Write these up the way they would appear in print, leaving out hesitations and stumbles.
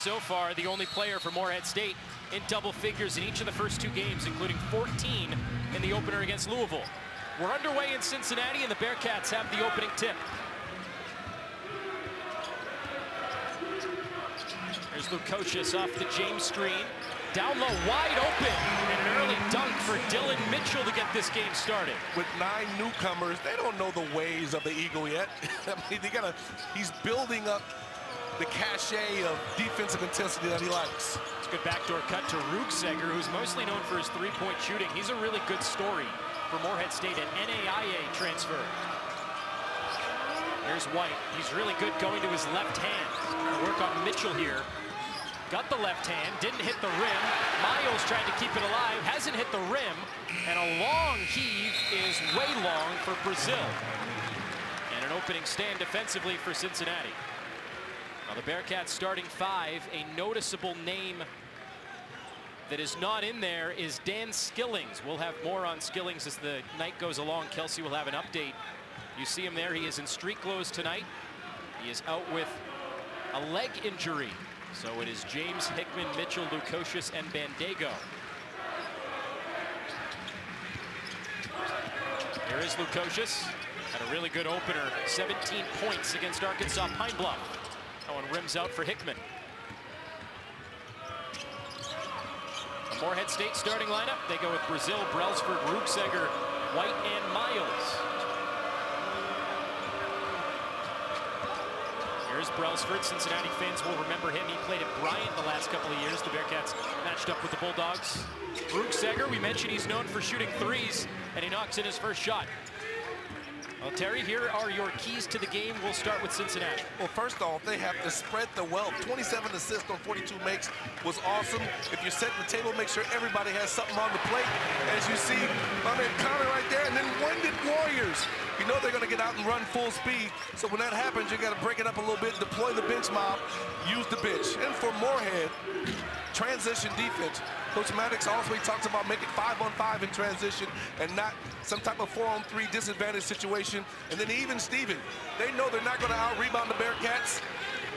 So far, the only player for Morehead State in double figures in each of the first two games, including 14 in the opener against Louisville. We're underway in Cincinnati, and the Bearcats have the opening tip. There's Lukosius off the James screen. Down low, wide open, and an early dunk for Dillon Mitchell to get this game started. With 9 newcomers, they don't know the ways of the Eagle yet. I mean, he's building up the cachet of defensive intensity that he likes. It's a good backdoor cut to Rukseger, who's mostly known for his three-point shooting. He's a really good story for Morehead State, an NAIA transfer. Here's White. He's really good going to his left hand. Trying to work on Mitchell here. Got the left hand, didn't hit the rim. Miles tried to keep it alive, hasn't hit the rim. And a long heave is way long for Brazil. And an opening stand defensively for Cincinnati. Now the Bearcats starting 5, a noticeable name that is not in there is Dan Skillings. We'll have more on Skillings as the night goes along. Kelsey will have an update. You see him there, he is in street clothes tonight. He is out with a leg injury. So it is James, Hickman, Mitchell, Lukosius, and Bandaogo. Here is Lukosius. Had a really good opener, 17 points against Arkansas Pine Bluff. That one rims out for Hickman. The Morehead State starting lineup. They go with Brazil, Brelsford, Rukseger, White, and Miles. Here's Brelsford. Cincinnati fans will remember him. He played at Bryant the last couple of years. The Bearcats matched up with the Bulldogs. Rukseger, we mentioned he's known for shooting threes, and he knocks in his first shot. Well, Terry, here are your keys to the game. We'll start with Cincinnati. Well, first off, they have to spread the wealth. 27 assists on 42 makes was awesome. If you're setting the table, make sure everybody has something on the plate. As you see, my man Connor right there, and then Winded Warriors. You know they're going to get out and run full speed. So when that happens, you got to break it up a little bit, deploy the bench mob, use the bench. And for Morehead, transition defense. Coach Maddox also talks about making 5-on-5 in transition and not some type of 4-on-3 disadvantage situation. And then even Steven, they know they're not going to out-rebound the Bearcats.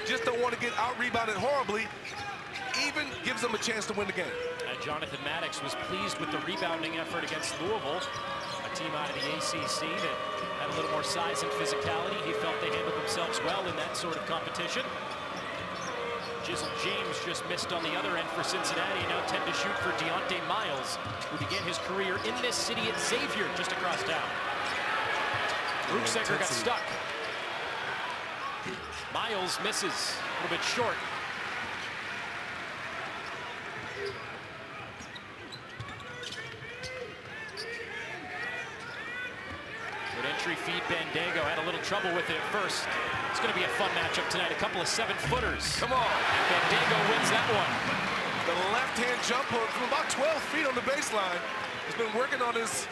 Just don't want to get out-rebounded horribly. Even gives them a chance to win the game. Jonathan Maddox was pleased with the rebounding effort against Louisville, a team out of the ACC that had a little more size and physicality. He felt they handled themselves well in that sort of competition. Jizzle James just missed on the other end for Cincinnati, and now 10 to shoot for Deontay Miles, who began his career in this city at Xavier, just across town. Rukseger got stuck. Miles misses, a little bit short. Good entry feed. Bandaogo had a little trouble with it at first. It's going to be a fun matchup tonight. A couple of 7-footers. Come on. Bandaogo wins that one. The left-hand jump hook from about 12 feet on the baseline. He's been working on his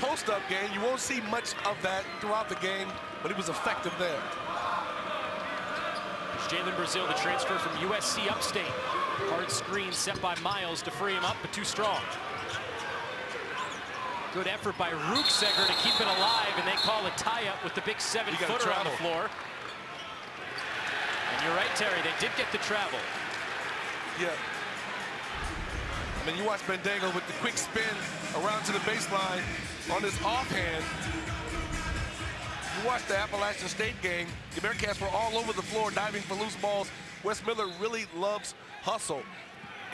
post-up game. You won't see much of that throughout the game, but he was effective there. Jalen Brazil, the transfer from USC Upstate. Hard screen set by Miles to free him up, but too strong. Good effort by Rukseger to keep it alive, and they call a tie-up with the big 7-footer on the floor. And you're right, Terry, they did get the travel. Yeah. I mean, you watch Bandaogo with the quick spin around to the baseline on his offhand. You watch the Appalachian State game, the Bearcats were all over the floor diving for loose balls. Wes Miller really loves hustle.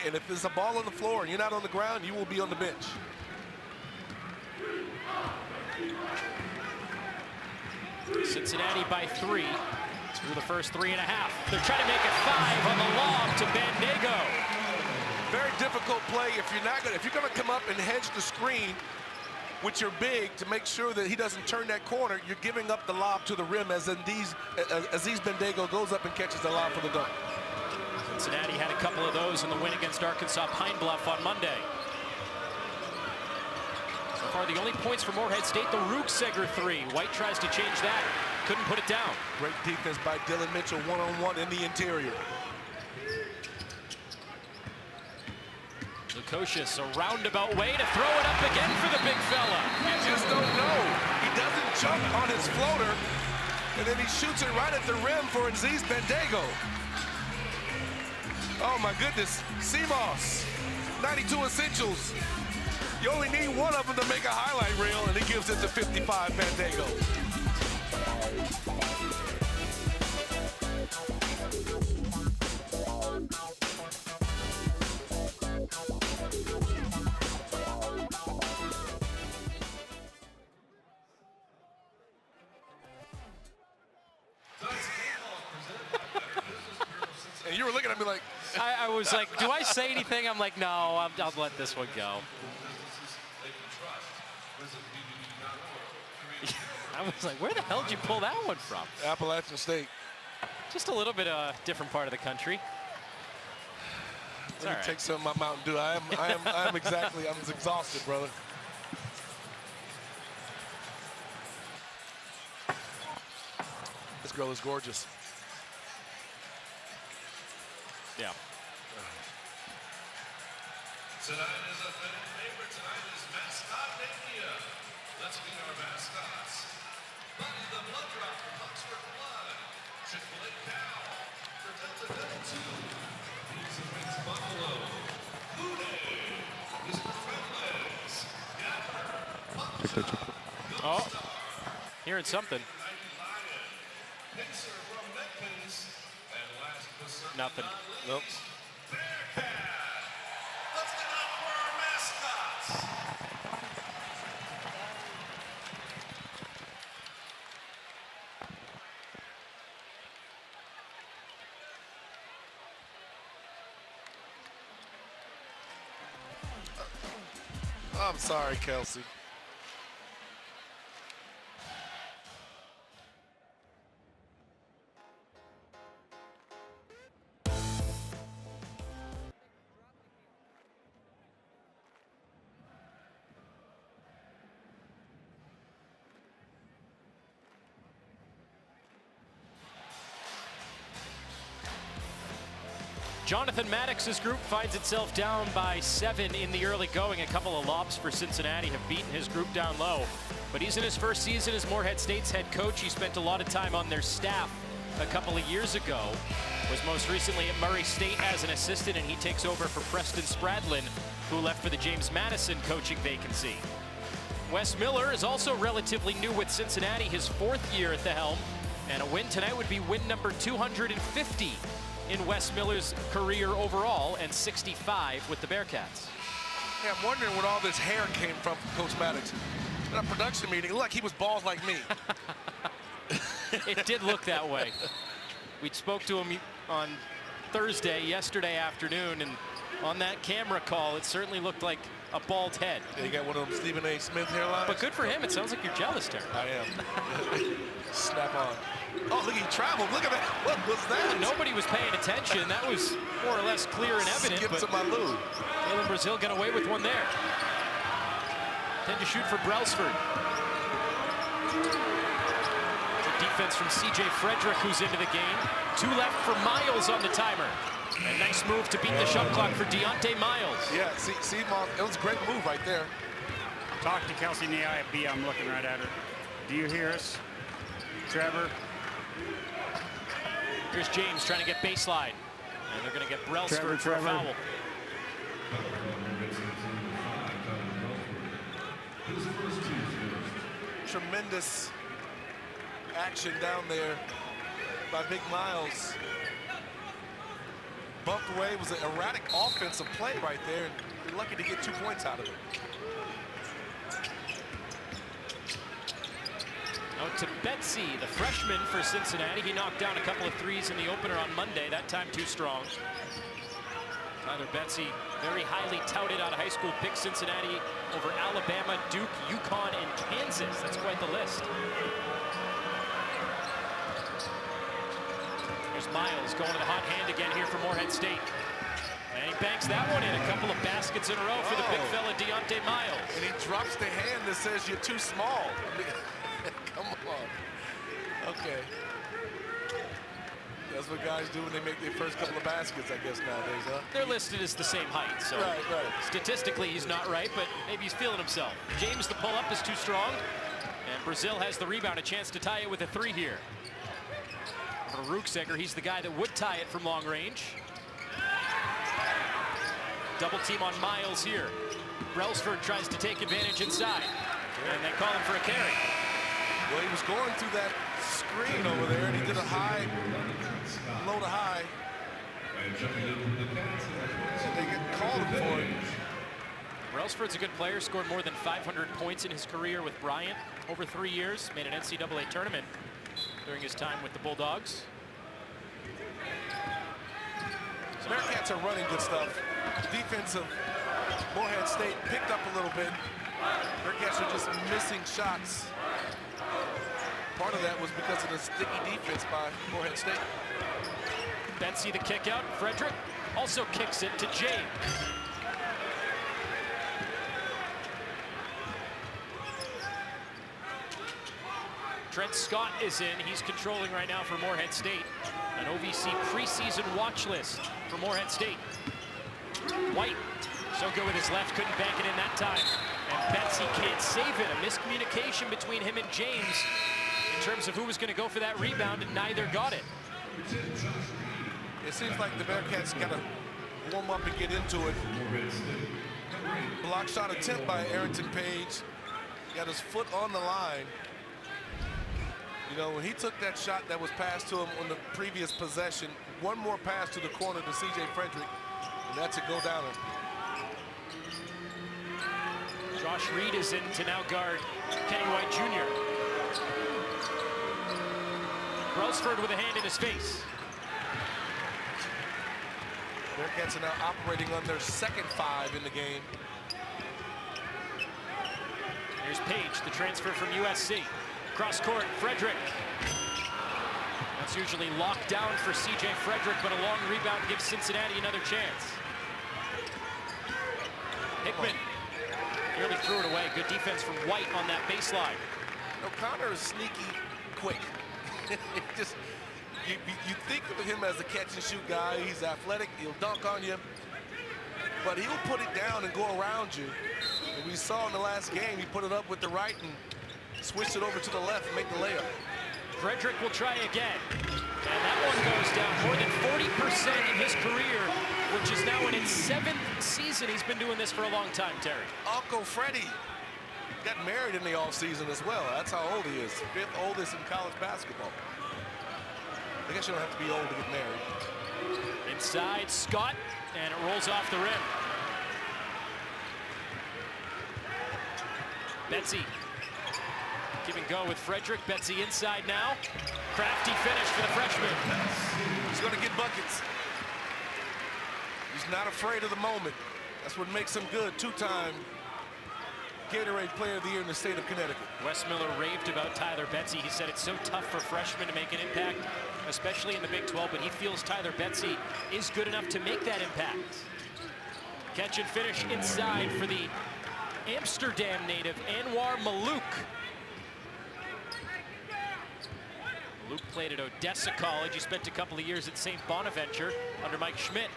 And if there's a ball on the floor and you're not on the ground, you will be on the bench. Cincinnati by 3 through the first 3.5. They're trying to make it 5 on the lob to Bandaogo. Very difficult play if you're gonna come up and hedge the screen with your big to make sure that he doesn't turn that corner. You're giving up the lob to the rim as Aziz Bandaogo goes up and catches the lob for the dunk. Cincinnati had a couple of those in the win against Arkansas Pine Bluff on Monday. So far, the only points for Morehead State, the Rukseger 3. White tries to change that, couldn't put it down. Great defense by Dillon Mitchell, one-on-one in the interior. Lukosius, a roundabout way to throw it up again for the big fella. You just don't know. He doesn't jump on his floater, and then he shoots it right at the rim for Aziz Bandaogo. Oh my goodness, Simas, 92 essentials. You only need one of them to make a highlight reel, and he gives it to 55 Bandaogo. And you were looking at me like, I was like, do I say anything? I'm like, no, I'll let this one go. I was like, where the hell did you pull that one from? Appalachian State. Just a little bit different part of the country. Let me take some of my Mountain Dew. I'm exhausted, brother. This girl is gorgeous. Yeah. Tonight is a fan favorite. Tonight is Mascot Mania. Let's meet our mascots. Buddy the Blood Drop from Oxford Blood. Chick-fil-A Cow. For Delta 2. Pizza Wings Buffalo. Hooday. Mr. Redlegs. Gaffer. Oh, hearing something. Lion. Pacer from Memphis. And last but certainly Nothing. not Nope. least, Bearcat. Let's get up for our mascots. I'm sorry, Kelsey. Jonathan Maddox's group finds itself down by 7 in the early going. A couple of lobs for Cincinnati have beaten his group down low. But he's in his first season as Morehead State's head coach. He spent a lot of time on their staff a couple of years ago. Was most recently at Murray State as an assistant, and he takes over for Preston Spradlin, who left for the James Madison coaching vacancy. Wes Miller is also relatively new with Cincinnati, his 4th year at the helm. And a win tonight would be win number 250 in Wes Miller's career overall, and 65 with the Bearcats. Yeah, I'm wondering where all this hair came from Coach Maddox. In a production meeting, it looked like he was bald like me. It did look that way. We spoke to him on Thursday, yesterday afternoon, and on that camera call, it certainly looked like a bald head. Yeah, you got one of them Stephen A. Smith hairlines? But good for him. It sounds like you're jealous, Terry. I am. Snap on. Oh, look, he traveled. Look at that. What was that? Nobody was paying attention. That was more or less clear and evident. Skip to my Lou. Dillon Brazil got away with one there. Tend to shoot for Brailsford. The defense from C.J. Frederick, who's into the game. 2 left for Miles on the timer. A nice move to beat the shot clock for Deontay Miles. Yeah, see, it was a great move right there. Talk to Kelsey in the IFB. I'm looking right at her. Do you hear us, Trevor? Here's James trying to get baseline. And they're going to get Brailsford for a foul. Tremendous action down there by Big Miles. Bumped away. It was an erratic offensive play right there, and you're lucky to get 2 points out of it. Out to Betsy, the freshman for Cincinnati. He knocked down a couple of threes in the opener on Monday, that time too strong. Tyler Betsy, very highly touted out of high school, picked Cincinnati over Alabama, Duke, UConn, and Kansas. That's quite the list. There's Miles going to the hot hand again here for Morehead State. And he banks that one in. A couple of baskets in a row for the big fella, Deontay Miles. And he drops the hand that says you're too small. I mean, come on. Okay. That's what guys do when they make their first couple of baskets, I guess, nowadays, huh? They're listed as the same height, so right. Statistically he's not right, but maybe he's feeling himself. James, the pull-up is too strong, and Brazil has the rebound, a chance to tie it with a 3 here. For Ruckseger, he's the guy that would tie it from long range. Double team on Miles here. Brailsford tries to take advantage inside, and they call him for a carry. Well, he was going through that screen over there, and he did a high, low to high. And jumping in from the Cats, And they get called for it. Brailsford's a good player, scored more than 500 points in his career with Bryant over 3 years, made an NCAA tournament during his time with the Bulldogs. Bearcats are running good stuff. The defense of Morehead State picked up a little bit. Bearcats are just missing shots. Part of that was because of the sticky defense by Morehead State. Betsy the kick out. Frederick also kicks it to James. Trent Scott is in. He's controlling right now for Morehead State. An OVC preseason watch list for Morehead State. White, so good with his left, couldn't bank it in that time. And Betsy can't save it. A miscommunication between him and James in terms of who was going to go for that rebound, and neither got it. It seems like the Bearcats got to warm up and get into it. Block shot attempt by Arrington Page. Got his foot on the line. You know, when he took that shot that was passed to him on the previous possession, one more pass to the corner to C.J. Frederick, and that's a go-downer. Josh Reed is in to now guard Kenny White Jr. Brailsford with a hand in his face. Bearcats are now operating on their second 5 in the game. Here's Page, the transfer from USC. Cross court, Frederick. That's usually locked down for C.J. Frederick, but a long rebound gives Cincinnati another chance. Hickman nearly threw it away. Good defense from White on that baseline. O'Connor is sneaky quick. Just you think of him as a catch and shoot guy. He's athletic, he'll dunk on you, but he'll put it down and go around you. And we saw in the last game, he put it up with the right and switched it over to the left and make the layup. Frederick will try again. And that one goes down. More than 40% in his career, which is now in his 7th season. He's been doing this for a long time, Terry. Uncle Freddie got married in the offseason as well. That's how old he is. 5th oldest in college basketball. I guess you don't have to be old to get married. Inside, Scott, and it rolls off the rim. Betsy. Give and go with Frederick. Betsy inside now. Crafty finish for the freshman. He's going to get buckets. He's not afraid of the moment. That's what makes him good. 2-time Gatorade Player of the Year in the state of Connecticut. Wes Miller raved about Tyler Betsy. He said it's so tough for freshmen to make an impact, especially in the Big 12, but he feels Tyler Betsy is good enough to make that impact. Catch and finish inside for the Amsterdam native, Anwar Malouk. Luke played at Odessa College. He spent a couple of years at St. Bonaventure under Mike Schmidt.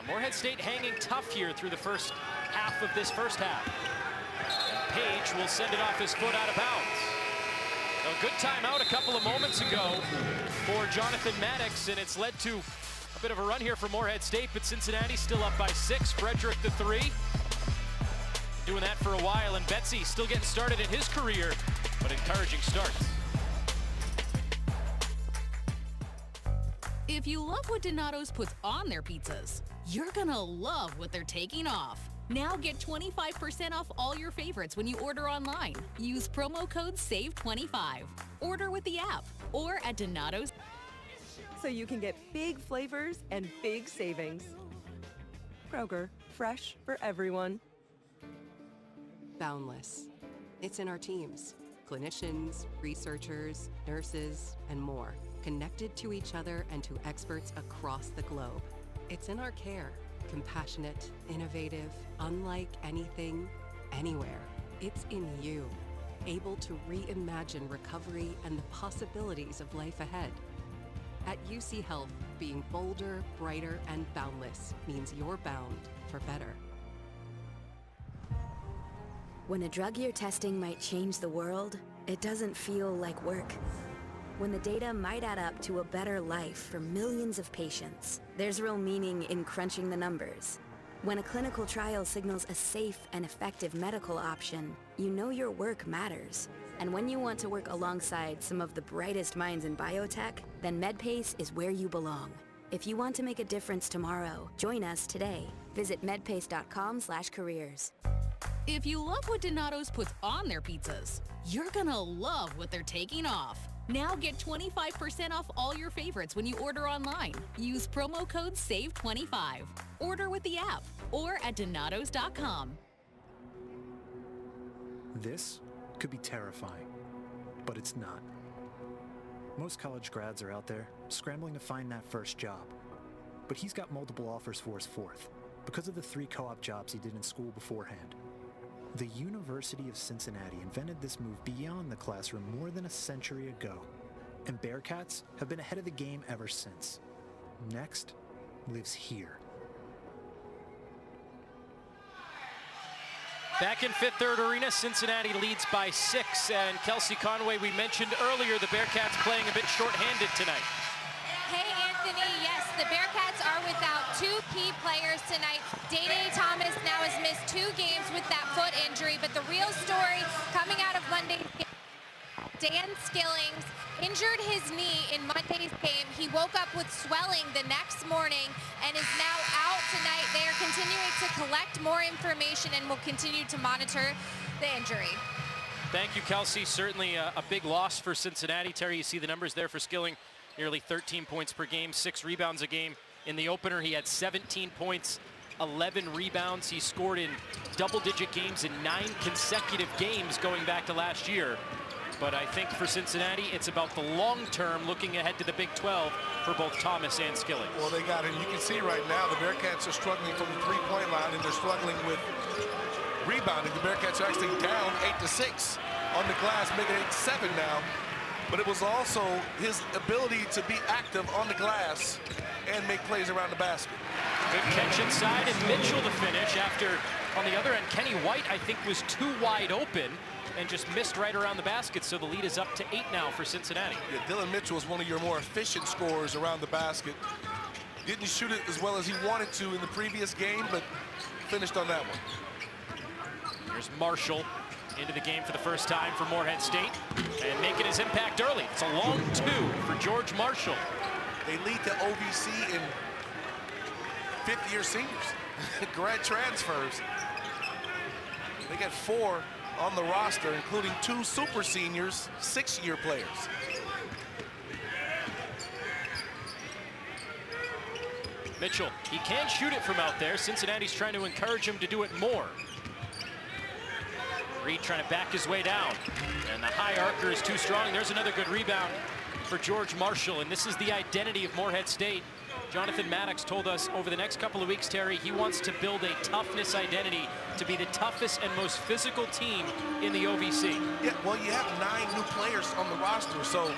Morehead State hanging tough here through the first half of this first half. And Page will send it off his foot out of bounds. A good timeout a couple of moments ago for Jonathan Maddox, and it's led to a bit of a run here for Morehead State, but Cincinnati still up by 6. Frederick the 3. Doing that for a while, and Betsy still getting started in his career, but encouraging starts. If you love what Donato's puts on their pizzas, you're gonna love what they're taking off. Now get 25% off all your favorites when you order online. Use promo code SAVE25. Order with the app or at Donato's. So you can get big flavors and big savings. Kroger, fresh for everyone. Boundless. It's in our teams. Clinicians, researchers, nurses, and more. Connected to each other and to experts across the globe. It's in our care. Compassionate, innovative, unlike anything, anywhere. It's in you. Able to reimagine recovery and the possibilities of life ahead. At UC Health, being bolder, brighter, and boundless means you're bound for better. When a drug you're testing might change the world, it doesn't feel like work. when the data might add up to a better life for millions of patients. There's real meaning in crunching the numbers. When a clinical trial signals a safe and effective medical option, you know your work matters. And when you want to work alongside some of the brightest minds in biotech, then MedPace is where you belong. If you want to make a difference tomorrow, join us today. Visit medpace.com/careers. If you love what Donato's puts on their pizzas, you're gonna love what they're taking off. Now get 25% off all your favorites when you order online. Use promo code SAVE25. Order with the app or at donatos.com. This could be terrifying, but it's not. Most college grads are out there scrambling to find that first job. But he's got multiple offers for his fourth because of the 3 co-op jobs he did in school beforehand. The University of Cincinnati invented this move beyond the classroom more than a century ago, and Bearcats have been ahead of the game ever since. Next lives here. Back in Fifth Third Arena, Cincinnati leads by 6. And Kelsey Conway, we mentioned earlier, the Bearcats playing a bit shorthanded tonight. Hey, Anthony, yes, the Bearcats are without 2 key players tonight. Day-Day Thomas now has missed 2 games with that foot injury, but the real story coming out of Monday's game, Dan Skillings injured his knee in Monday's game. He woke up with swelling the next morning and is now out tonight. They are continuing to collect more information and will continue to monitor the injury. Thank you, Kelsey. Certainly a big loss for Cincinnati. Terry, you see the numbers there for Skilling. Nearly 13 points per game, 6 rebounds a game. In the opener, he had 17 points, 11 rebounds. He scored in double-digit games in 9 consecutive games going back to last year. But I think for Cincinnati, it's about the long term, looking ahead to the Big 12 for both Thomas and Skilling. Well, they got it. You can see right now the Bearcats are struggling from the 3-point line, and they're struggling with rebounding. The Bearcats are actually down 8-6 on the glass, making it 8-7 now. But it was also his ability to be active on the glass and make plays around the basket. Good catch inside, and Mitchell to finish after, on the other end, Kenny White, I think, was too wide open and just missed right around the basket, so the lead is up to 8 now for Cincinnati. Yeah, Dillon Mitchell is one of your more efficient scorers around the basket. Didn't shoot it as well as he wanted to in the previous game, but finished on that one. Here's Marshall into the game for the first time for Morehead State and making his impact early. It's a long 2 for George Marshall. They lead to OVC in 5th-year seniors, grad transfers. They got 4 on the roster, including 2 super seniors, 6-year players. Mitchell, he can shoot it from out there. Cincinnati's trying to encourage him to do it more. Reed trying to back his way down, and the high arcer is too strong. There's another good rebound for George Marshall, and this is the identity of Morehead State. Jonathan Maddox told us over the next couple of weeks, Terry, he wants to build a toughness identity to be the toughest and most physical team in the OVC. Yeah, well, you have 9 new players on the roster, so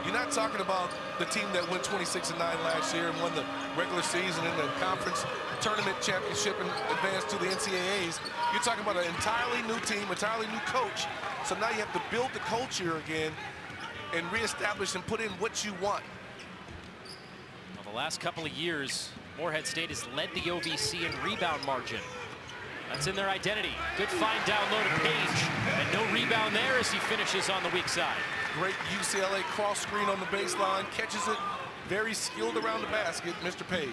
you're not talking about the team that went 26-9 last year and won the regular season and the conference tournament championship and advanced to the NCAAs. You're talking about an entirely new team, entirely new coach. So now you have to build the culture again and reestablish and put in what you want. Well, the last couple of years, Morehead State has led the OVC in rebound margin. That's in their identity. Good find down low to Page, and no rebound there as he finishes on the weak side. Great UCLA cross screen on the baseline, catches it, very skilled around the basket, Mr. Page.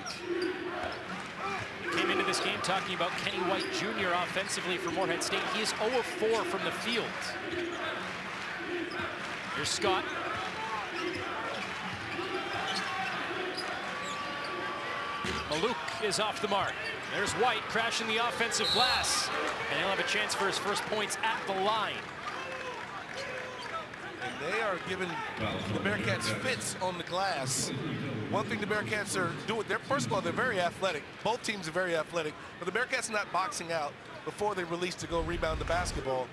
Came into this game talking about Kenny White Jr. offensively for Morehead State. He is 0 of 4 from the field. Here's Scott. Maluk is off the mark. There's White crashing the offensive glass, and he'll have a chance for his first points at the line. And they are giving the Bearcats fits on the glass. One thing the Bearcats are doing, first of all, they're very athletic. Both teams are very athletic, but the Bearcats are not boxing out before they release to go rebound the basketball.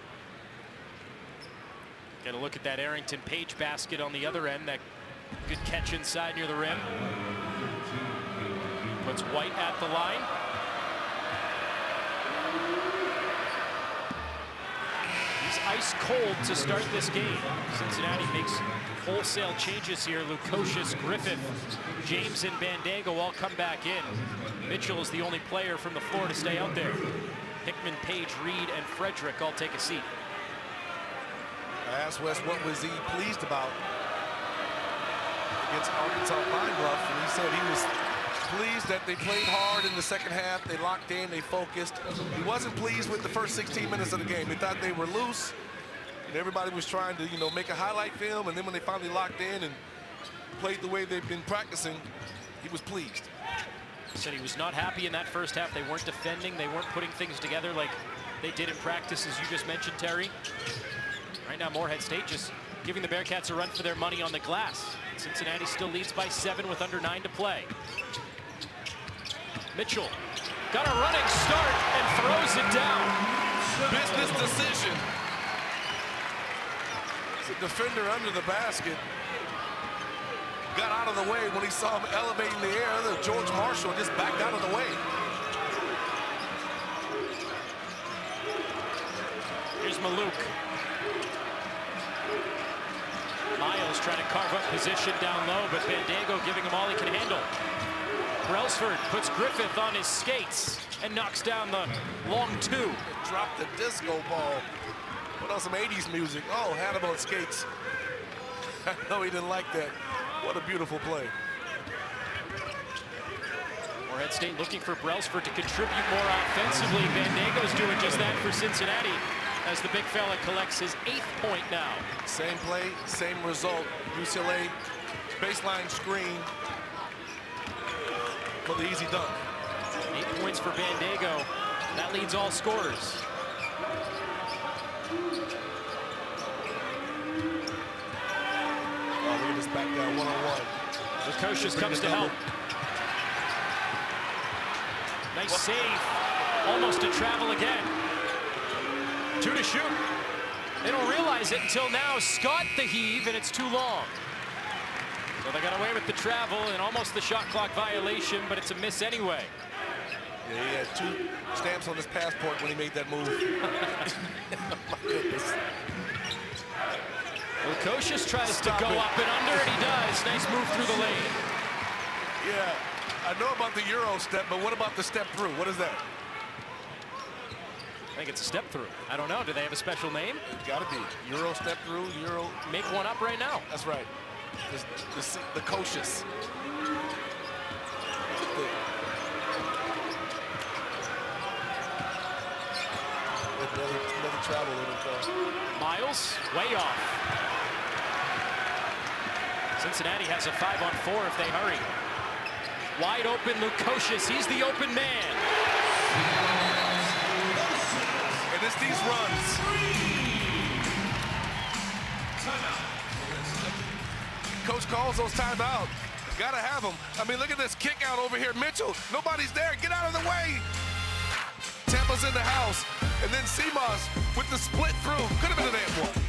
Get a look at that Arrington Page basket on the other end. That good catch inside near the rim. Puts White at the line. He's ice cold to start this game. Cincinnati makes wholesale changes here. Lukosius, Griffith, James, and Bandaogo all come back in. Mitchell is the only player from the floor to stay out there. Hickman, Page, Reed, and Frederick all take a seat. I asked Wes what was he pleased about against Arkansas Pine Bluff, and he said he was pleased that they played hard in the second half. They locked in, they focused. He wasn't pleased with the first 16 minutes of the game. He thought they were loose, and everybody was trying to, make a highlight film, and then when they finally locked in and played the way they've been practicing, he was pleased. He said he was not happy in that first half. They weren't defending, they weren't putting things together like they did in practice, as you just mentioned, Terry. Right now, Morehead State just giving the Bearcats a run for their money on the glass. Cincinnati still leads by 7 with under 9 to play. Mitchell got a running start and throws it down. Business decision. It's a defender under the basket. Got out of the way when he saw him elevating the air. The George Marshall just backed out of the way. Here's Maluk. Miles trying to carve up position down low, but Bandaogo giving him all he can handle. Brailsford puts Griffith on his skates and knocks down the long 2. Dropped the disco ball. Put on some 80s music. Oh, had him on skates. I know he didn't like that. What a beautiful play. Morehead State looking for Brailsford to contribute more offensively. Bandaogo's doing just that for Cincinnati as the big fella collects his 8th point now. Same play, same result. UCLA baseline screen for the easy dunk. 8 points for Bandaogo. That leads all scorers. Oh, look at this back down one-on-one. Lukosius comes to help. Nice save. Almost to travel again. 2 to shoot. They don't realize it until now. Scott the heave, and it's too long. So they got away with the travel and almost the shot clock violation, but it's a miss anyway. Yeah, he had 2 stamps on his passport when he made that move. My goodness. Lukosius tries to go up and under, and he does. Nice move through the lane. Yeah, I know about the Euro step, but what about the step through? What is that? I think it's a step through. I don't know. Do they have a special name? It's gotta be. Euro step through, Euro. Make one up right now. That's right. The Lukosius. Another travel in it. Miles, way off. Cincinnati has a 5-on-4 if they hurry. Wide open Lukosius. He's the open man. And it's these runs. Coach calls those timeout. Gotta have them. I mean, look at this kick out over here. Mitchell, nobody's there. Get out of the way. Tampa's in the house. And then Simas with the split through. Could have been an and one.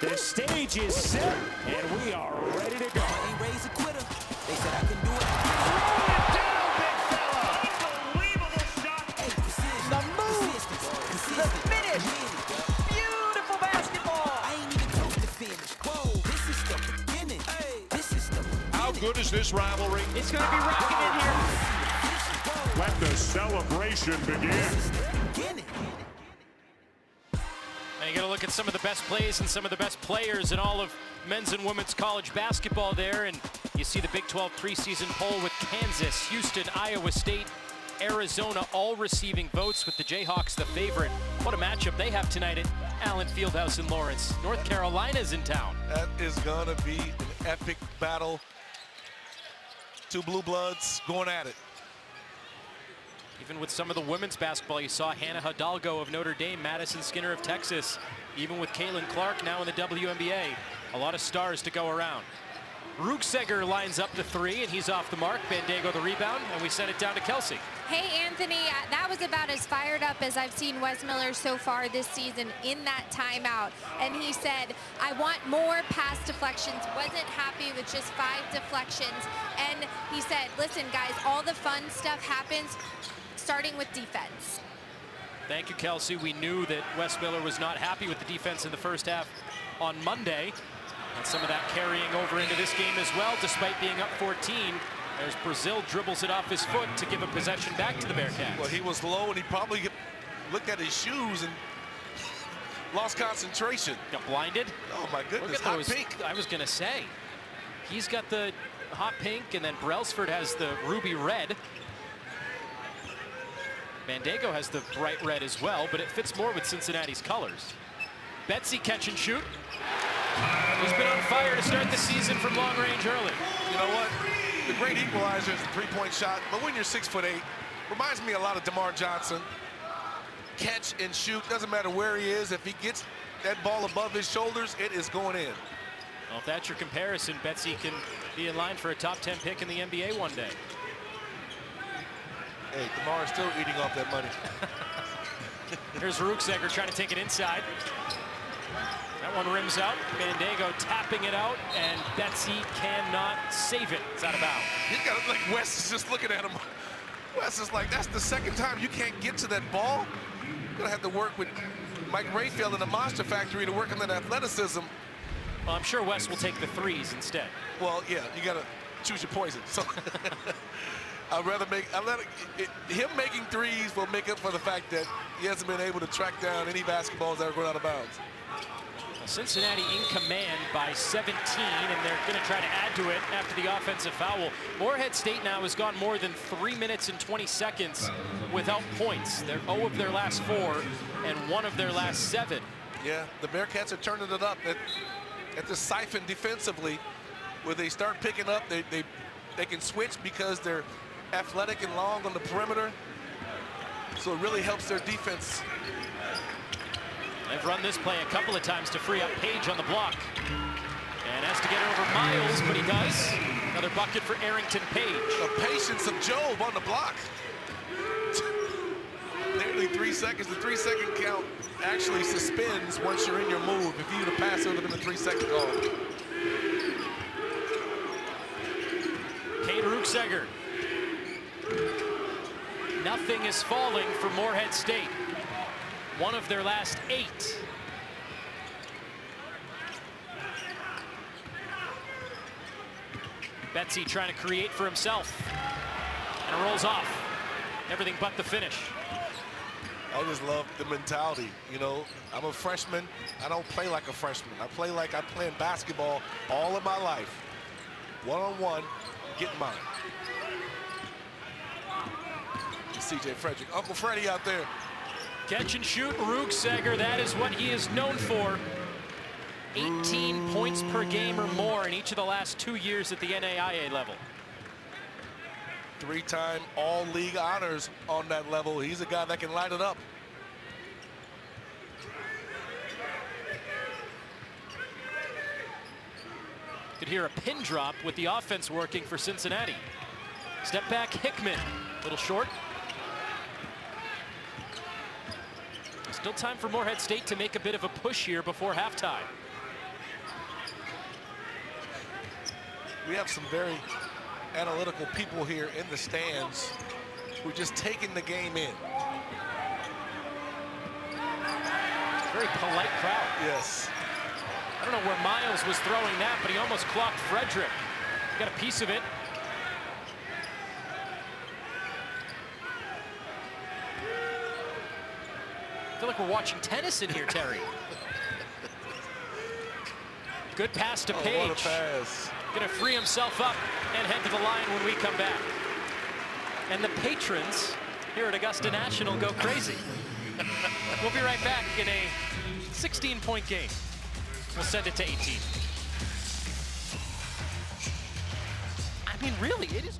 The stage is set, and we are ready to go. I ain't raised a quitter. They said I can do it. Throw it down, big fella. Unbelievable shot. Hey, the move. The finish. Beautiful basketball. I ain't even close to finish. Whoa, this is the beginning. Hey, this is the beginning. How good is this rivalry? It's going to be rocking in here. Let the celebration begin. Now you got to look at some of the best plays and some of the best players in all of men's and women's college basketball there, and you see the Big 12 preseason poll with Kansas, Houston, Iowa State, Arizona all receiving votes, with the Jayhawks the favorite. What a matchup they have tonight at Allen Fieldhouse in Lawrence. North Carolina's in town. That is gonna be an epic battle. Two blue bloods going at it. Even with some of the women's basketball, you saw Hannah Hidalgo of Notre Dame, Madison Skinner of Texas, even with Caitlin Clark now in the WNBA. A lot of stars to go around. Rukseger lines up the three, and he's off the mark. Bandaogo the rebound, and we send it down to Kelsey. Hey, Anthony, that was about as fired up as I've seen Wes Miller so far this season in that timeout. And he said, I want more pass deflections. Wasn't happy with just 5 deflections. And he said, listen, guys, all the fun stuff happens starting with defense. Thank you, Kelsey. We knew that Wes Miller was not happy with the defense in the first half on Monday. And some of that carrying over into this game as well, despite being up 14. There's Brazil, dribbles it off his foot to give a possession back to the Bearcats. Well, he was low, and he probably looked at his shoes and lost concentration. Got blinded. Oh, my goodness, Look at hot those, pink. I was going to say. He's got the hot pink, and then Brailsford has the ruby red. Bandaogo has the bright red as well, but it fits more with Cincinnati's colors. Betsy catch and shoot. He's been on fire to start the season from long range early. You know what? The great equalizer is a three-point shot, but when you're 6'8", reminds me a lot of DeMar Johnson. Catch and shoot, doesn't matter where he is. If he gets that ball above his shoulders, it is going in. Well, if that's your comparison, Betsy can be in line for a top 10 pick in the NBA one day. Hey, DeMar is still eating off that money. Here's Rukseger trying to take it inside. That one rims out. Bandaogo tapping it out, and Betsy cannot save it. It's out of bounds. He's got like Wes is just looking at him. Wes is like, that's the second time you can't get to that ball. You're gonna have to work with Mike Rayfield in the Monster Factory to work on that athleticism. Well, I'm sure Wes will take the threes instead. Well, yeah, you gotta choose your poison. So I'd rather him making threes will make up for the fact that he hasn't been able to track down any basketballs that are going out of bounds. Cincinnati in command by 17, and they're going to try to add to it after the offensive foul. Morehead State now has gone more than 3 minutes and 20 seconds without points. They're 0 of their last 4 and 1 of their last 7. Yeah, the Bearcats are turning it up at the siphon defensively, where they start picking up. They can switch because they're athletic and long on the perimeter, so it really helps their defense. They've run this play a couple of times to free up Page on the block. And has to get it over Miles, but he does. Another bucket for Arrington Page. The patience of Job on the block. Nearly 3 seconds. The 3-second count actually suspends once you're in your move. If you were to pass, it would have been a 3-second call. Kate Rukseger. Nothing is falling for Morehead State. 1 of their last 8. Betsy trying to create for himself. And it rolls off. Everything but the finish. I just love the mentality. You know, I'm a freshman. I don't play like a freshman. I play like I played basketball all of my life. One-on-one, getting mine. C.J. Frederick, Uncle Freddie out there. Catch and shoot, Rukseger, that is what he is known for. 18 points per game or more in each of the last 2 years at the NAIA level. 3-time all-league honors on that level. He's a guy that can light it up. Could hear a pin drop with the offense working for Cincinnati. Step back, Hickman, a little short. Still time for Morehead State to make a bit of a push here before halftime. We have some very analytical people here in the stands who are just taking the game in. Very polite crowd. Yes. I don't know where Miles was throwing that, but he almost clocked Frederick. Got a piece of it. I feel like we're watching tennis in here, Terry. Good pass to Page. What a pass. Gonna free himself up and head to the line when we come back. And the patrons here at Augusta National go crazy. We'll be right back in a 16-point game. We'll send it to 18. I mean, really, it is.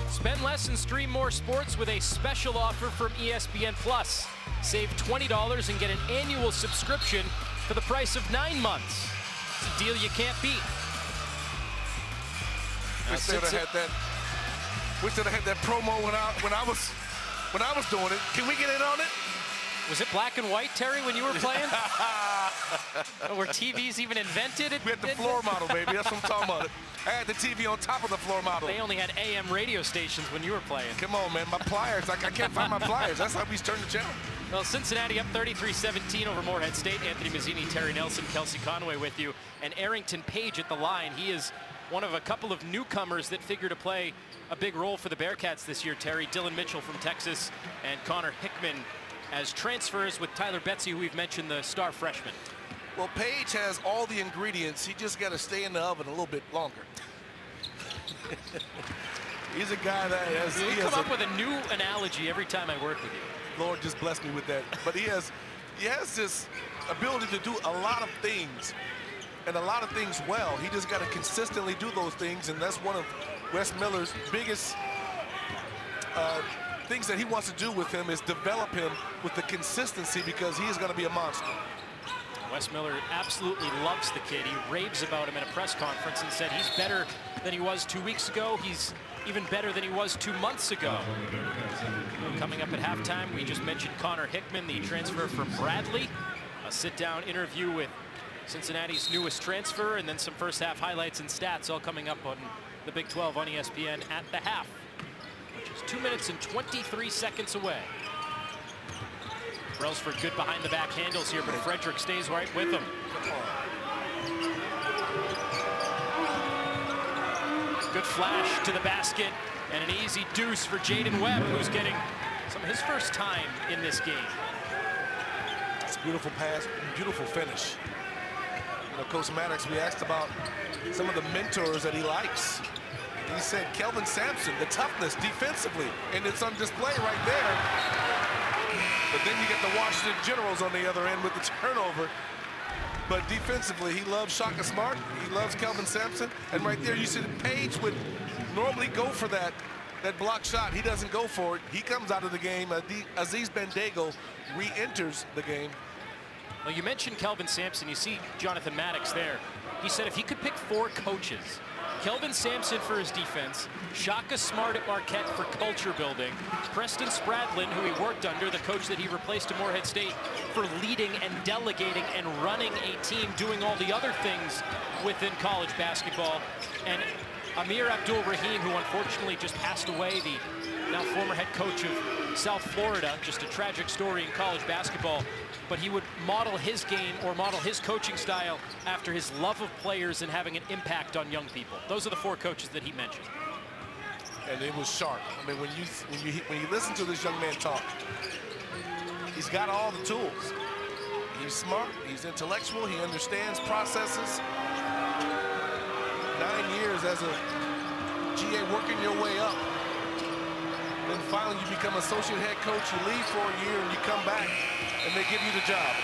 Spend less and stream more sports with a special offer from ESPN Plus. Save $20 and get an annual subscription for the price of 9 months. It's a deal you can't beat. We should have had that promo when I was doing it. Can we get in on it? Was it black and white, Terry, when you were playing? Were TVs even invented? We had the floor model, baby. That's what I'm talking about. I had the TV on top of the floor model. They only had AM radio stations when you were playing. Come on, man. My pliers. I can't find my pliers. That's how we turn the channel. Well, Cincinnati up 33-17 over Morehead State. Anthony Mazzini, Terry Nelson, Kelsey Conway with you. And Arrington Page at the line. He is one of a couple of newcomers that figure to play a big role for the Bearcats this year, Terry. Dillon Mitchell from Texas and Connor Hickman as transfers with Tyler Betsy, who we've mentioned, the star freshman. Well, Page has all the ingredients. He just got to stay in the oven a little bit longer. He's a guy that has... You come up with a new analogy every time I work with you. Lord, just bless me with that. But he has this ability to do a lot of things, and a lot of things well. He just got to consistently do those things, and that's one of Wes Miller's biggest things that he wants to do with him, is develop him with the consistency, because he is going to be a monster. Wes Miller absolutely loves the kid. He raves about him in a press conference and said he's better than he was 2 weeks ago. He's even better than he was 2 months ago. Coming up at halftime, we just mentioned Connor Hickman, the transfer from Bradley. A sit-down interview with Cincinnati's newest transfer, and then some first half highlights and stats all coming up on the Big 12 on ESPN at the half, which is 2 minutes and 23 seconds away. Brailsford good behind the back handles here, but Frederick stays right with him. Good flash to the basket, and an easy deuce for Jaden Webb, who's getting some of his first time in this game. It's a beautiful pass, beautiful finish. You know, Coach Maddox, we asked about some of the mentors that he likes. He said Kelvin Sampson, the toughness defensively, and it's on display right there. But then you get the Washington Generals on the other end with the turnover. But defensively, he loves Shaka Smart. He loves Kelvin Sampson. And right there, you see that Page would normally go for that block shot. He doesn't go for it. He comes out of the game. Aziz Bandaogo re-enters the game. Well, you mentioned Kelvin Sampson. You see Jonathan Maddox there. He said if he could pick 4 coaches, Kelvin Sampson for his defense, Shaka Smart at Marquette for culture building, Preston Spradlin, who he worked under, the coach that he replaced at Morehead State, for leading and delegating and running a team, doing all the other things within college basketball, and Amir Abdul-Rahim, who unfortunately just passed away, the now former head coach of South Florida. Just a tragic story in college basketball. But he would model his game or model his coaching style after his love of players and having an impact on young people. Those are the 4 coaches that he mentioned. And it was sharp. I mean, when you listen to this young man talk, he's got all the tools. He's smart, he's intellectual, he understands processes. 9 years as a GA working your way up. Then finally you become associate head coach, you leave for a year and you come back and they give you the job.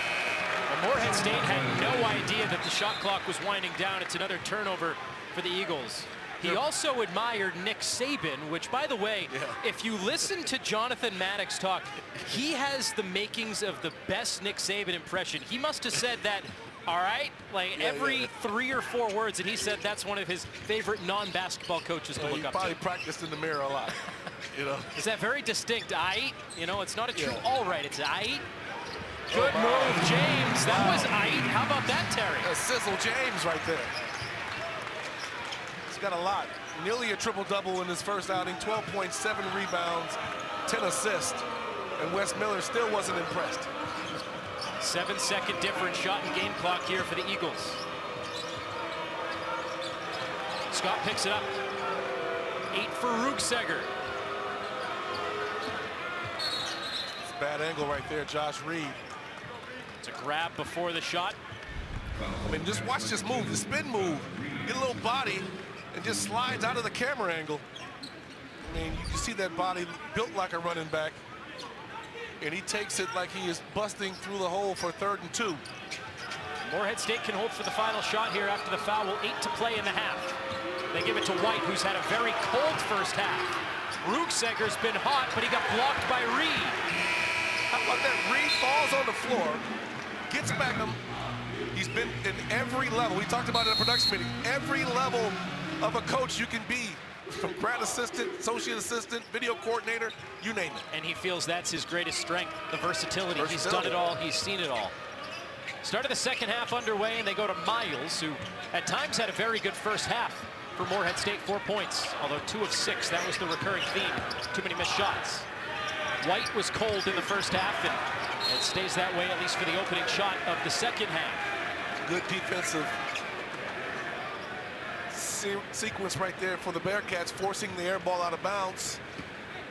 Well, Morehead State had no idea that the shot clock was winding down. It's another turnover for the Eagles. He also admired Nick Saban, which, by the way, if you listen to Jonathan Maddox talk, he has the makings of the best Nick Saban impression. He must have said that, all right, like every 3 or 4 words, and he said that's one of his favorite non-basketball coaches to look up to. He probably practiced in the mirror a lot, you know. Is that very distinct? Aight? You know, it's not a true all right, it's aight. Good move, James. That was aight. How about that, Terry? A sizzle James right there. He's got a lot. Nearly a triple-double in his first outing, 12.7 rebounds, 10 assists. And Wes Miller still wasn't impressed. 7-second difference, shot and game clock here for the Eagles. Scott picks it up. 8 for Rukseger. It's a bad angle right there, Josh Reed. It's a grab before the shot. I mean, just watch this move, the spin move. Get a little body and just slides out of the camera angle. I mean, you see that body built like a running back. And he takes it like he is busting through the hole for 3rd and 2. Morehead State can hope for the final shot here after the foul. 8 to play in the half. They give it to White, who's had a very cold first half. Rukseger's been hot, but he got blocked by Reed. How about that? Reed falls on the floor, gets back him. He's been in every level. We talked about it in a production meeting. Every level of a coach you can be. From grad assistant, associate assistant, video coordinator, you name it. And he feels that's his greatest strength, the versatility. He's done it all, he's seen it all. Start of the second half underway, and they go to Miles, who at times had a very good first half for Morehead State, 4 points, although 2 of 6, that was the recurring theme, too many missed shots. White was cold in the first half, and it stays that way at least for the opening shot of the second half. Good defensive sequence right there for the Bearcats, forcing the air ball out of bounds.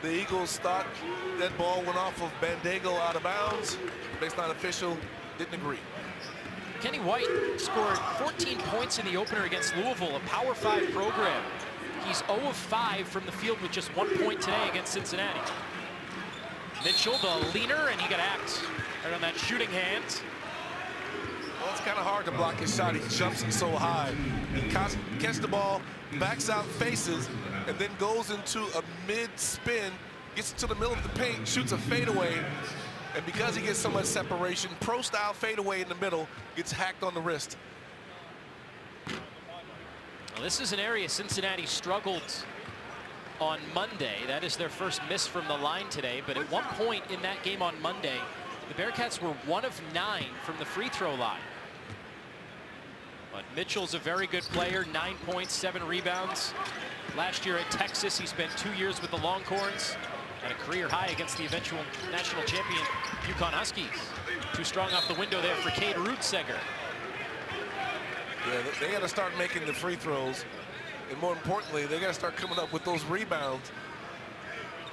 The Eagles thought that ball went off of Bandaogo out of bounds. Baseline official didn't agree. Kenny White scored 14 points in the opener against Louisville, a Power 5 program. He's 0 of 5 from the field with just 1 point today against Cincinnati. Mitchell, the leaner, and he got axed right on that shooting hand. Well, it's kind of hard to block his shot. He jumps so high. He catches the ball, backs out, faces, and then goes into a mid-spin, gets to the middle of the paint, shoots a fadeaway, and because he gets so much separation, pro-style fadeaway in the middle, gets hacked on the wrist. Well, this is an area Cincinnati struggled on Monday. That is their first miss from the line today, but at one point in that game on Monday, the Bearcats were 1 of 9 from the free throw line. But Mitchell's a very good player, 9 points, 7 rebounds. Last year at Texas, he spent 2 years with the Longhorns and a career high against the eventual national champion UConn Huskies. Too strong off the window there for Cade Rutseger. Yeah, they got to start making the free throws. And more importantly, they got to start coming up with those rebounds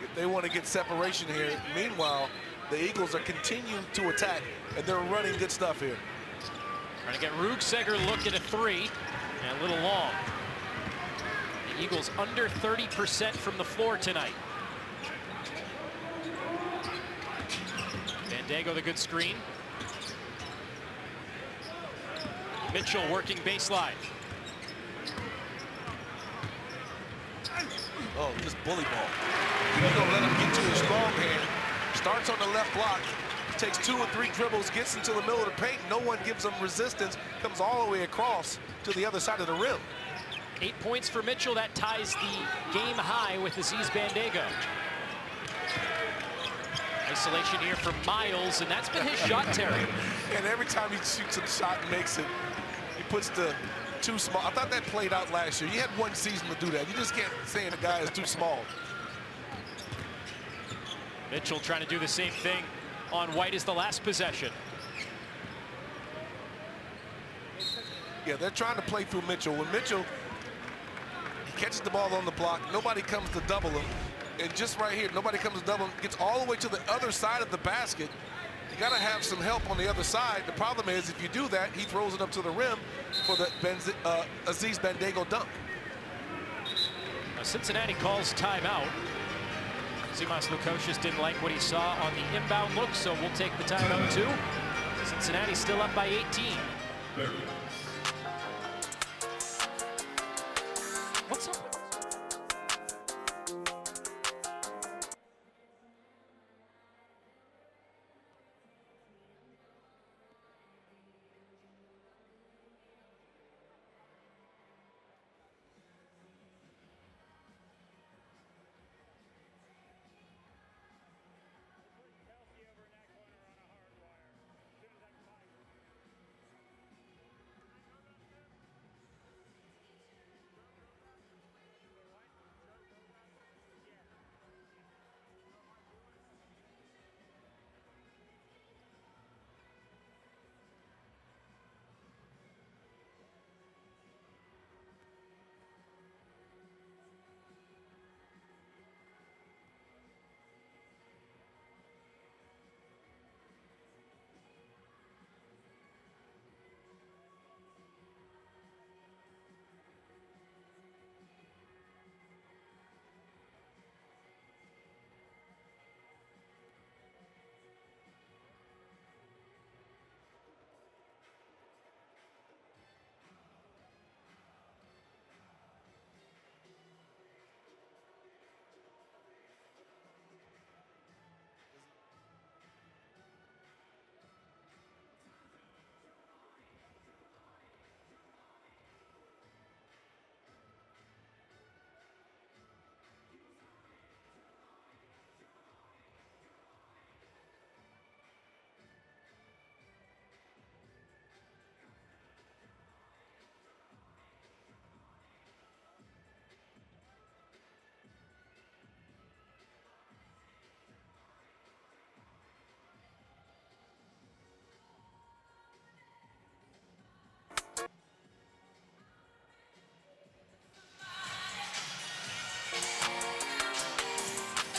if they want to get separation here. Meanwhile, the Eagles are continuing to attack, and they're running good stuff here. Trying to get Rutseger look at a 3, and a little long. The Eagles under 30% from the floor tonight. Bandaogo, the good screen. Mitchell working baseline. Oh, just bully ball. You don't let him get to his strong hand. Starts on the left block, takes 2 or 3 dribbles, gets into the middle of the paint. No one gives him resistance, comes all the way across to the other side of the rim. 8 points for Mitchell. That ties the game high with Aziz Bandaogo. Isolation here for Miles, and that's been his shot, Terry. And every time he shoots a shot and makes it, he puts the too small. I thought that played out last year. You had 1 season to do that. You just can't say the guy is too small. Mitchell trying to do the same thing on White as the last possession. Yeah, they're trying to play through Mitchell. When Mitchell catches the ball on the block, nobody comes to double him. And just right here, nobody comes to double him, gets all the way to the other side of the basket. You got to have some help on the other side. The problem is, if you do that, he throws it up to the rim for the Aziz Bandaogo dunk. Now Cincinnati calls timeout. Simas Lukosius didn't like what he saw on the inbound look, so we'll take the timeout too. Cincinnati still up by 18. What's up?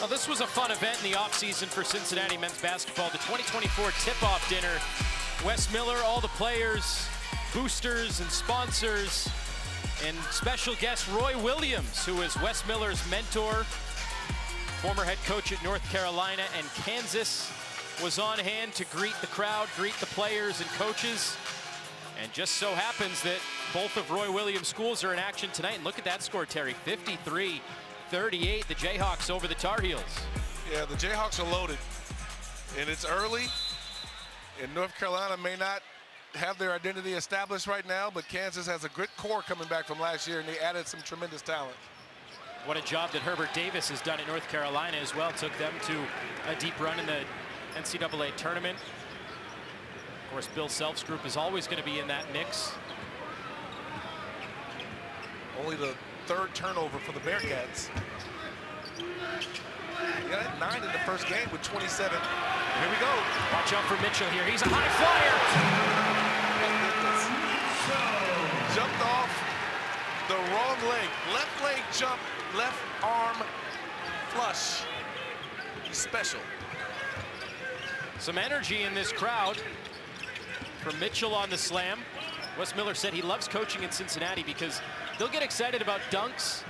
Well, this was a fun event in the offseason for Cincinnati men's basketball. The 2024 tip-off dinner. Wes Miller, all the players, boosters, and sponsors, and special guest Roy Williams, who is Wes Miller's mentor, former head coach at North Carolina and Kansas, was on hand to greet the crowd, greet the players and coaches. And just so happens that both of Roy Williams' schools are in action tonight. And look at that score, Terry, 53-38, the Jayhawks over the Tar Heels. Yeah, the Jayhawks are loaded, and it's early, and North Carolina may not have their identity established right now, but Kansas has a good core coming back from last year, and they added some tremendous talent. What a job that Herbert Davis has done at North Carolina as well. Took them to a deep run in the NCAA tournament. Of course, Bill Self's group is always going to be in that mix. Only the third turnover for the Bearcats. He got 9 in the first game with 27. Here we go. Watch out for Mitchell here. He's a high flyer. Jumped off the wrong leg. Left leg jump, left arm flush. He's special. Some energy in this crowd from Mitchell on the slam. Wes Miller said he loves coaching in Cincinnati because they'll get excited about dunks,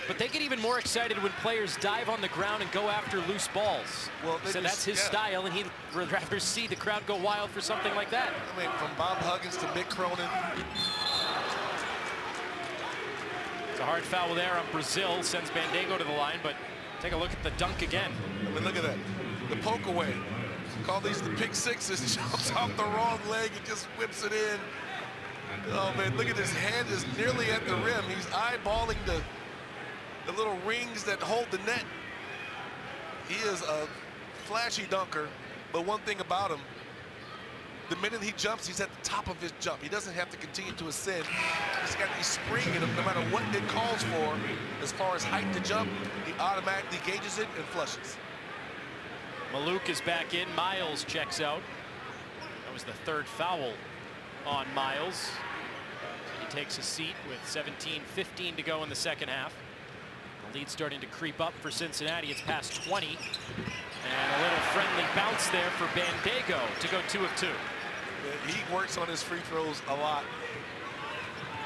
but they get even more excited when players dive on the ground and go after loose balls. Well, so that's his style, and he'd rather see the crowd go wild for something like that. I mean, from Bob Huggins to Mick Cronin. It's a hard foul there on Brazil, sends Bandaogo to the line, but take a look at the dunk again. I mean, look at that. The poke away. Call these the pick sixes. Jumps off the wrong leg and just whips it in. Oh, man, look at his hand is nearly at the rim. He's eyeballing the little rings that hold the net. He is a flashy dunker, but one thing about him, the minute he jumps, he's at the top of his jump. He doesn't have to continue to ascend. He's got the spring in him no matter what it calls for. As far as height to jump, he automatically gauges it and flushes. Maluk is back in. Miles checks out. That was the third foul on Miles. He takes a seat with 17:15 to go in the second half. The lead starting to creep up for Cincinnati. It's past 20. And a little friendly bounce there for Bandaogo to go 2 of 2. He works on his free throws a lot.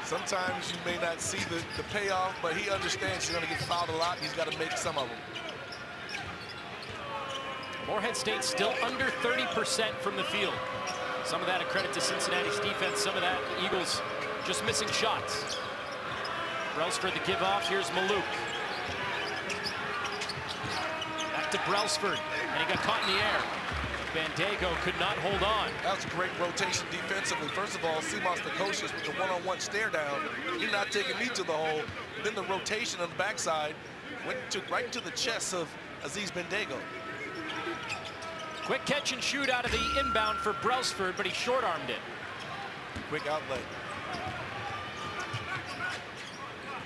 Sometimes you may not see the payoff, but he understands he's going to get fouled a lot. He's got to make some of them. Morehead State still under 30% from the field. Some of that a credit to Cincinnati's defense, some of that Eagles just missing shots. Brailsford the give off, here's Maluk. Back to Brailsford, and he got caught in the air. Bandaogo could not hold on. That was a great rotation defensively. First of all, Simas Lukosius with the one-on-one stare down. He's not taking me to the hole. Then the rotation on the backside went right into the chest of Aziz Bandaogo. Quick catch and shoot out of the inbound for Brailsford, but he short-armed it. Quick outlet.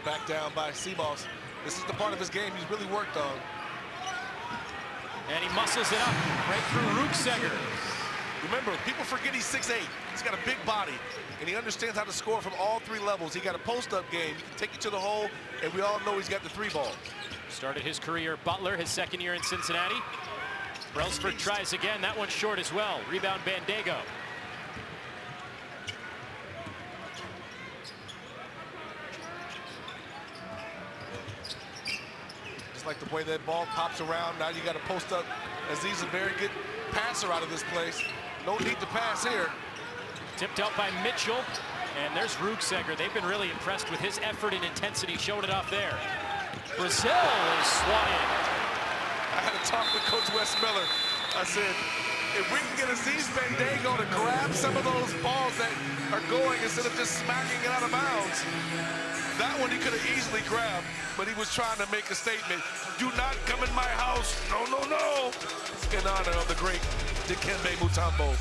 Back down by Simas. This is the part of his game he's really worked on. And he muscles it up right through Rukseger. Remember, people forget he's 6'8". He's got a big body, and he understands how to score from all 3 levels. He got a post-up game. He can take you to the hole, and we all know he's got the 3 ball. Started his career at Butler, his second year in Cincinnati. Brailsford tries again. That one's short as well. Rebound Bandaogo. Just like the way that ball pops around. Now you got to post up. Aziz a very good passer out of this place. No need to pass here. Tipped out by Mitchell. And there's Rukseger. They've been really impressed with his effort and intensity. Showed it off there. Brazil is swat in. I had a talk with Coach Wes Miller. I said, if we can get Aziz Bandaogo to grab some of those balls that are going instead of just smacking it out of bounds, that one he could have easily grabbed, but he was trying to make a statement. Do not come in my house. No, no, no. In honor of the great Dikembe Mutombo.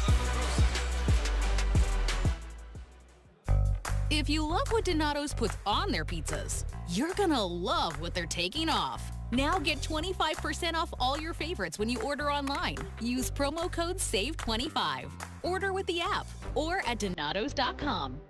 If you love what Donato's puts on their pizzas, you're gonna love what they're taking off. Now get 25% off all your favorites when you order online. Use promo code SAVE25. Order with the app or at donatos.com.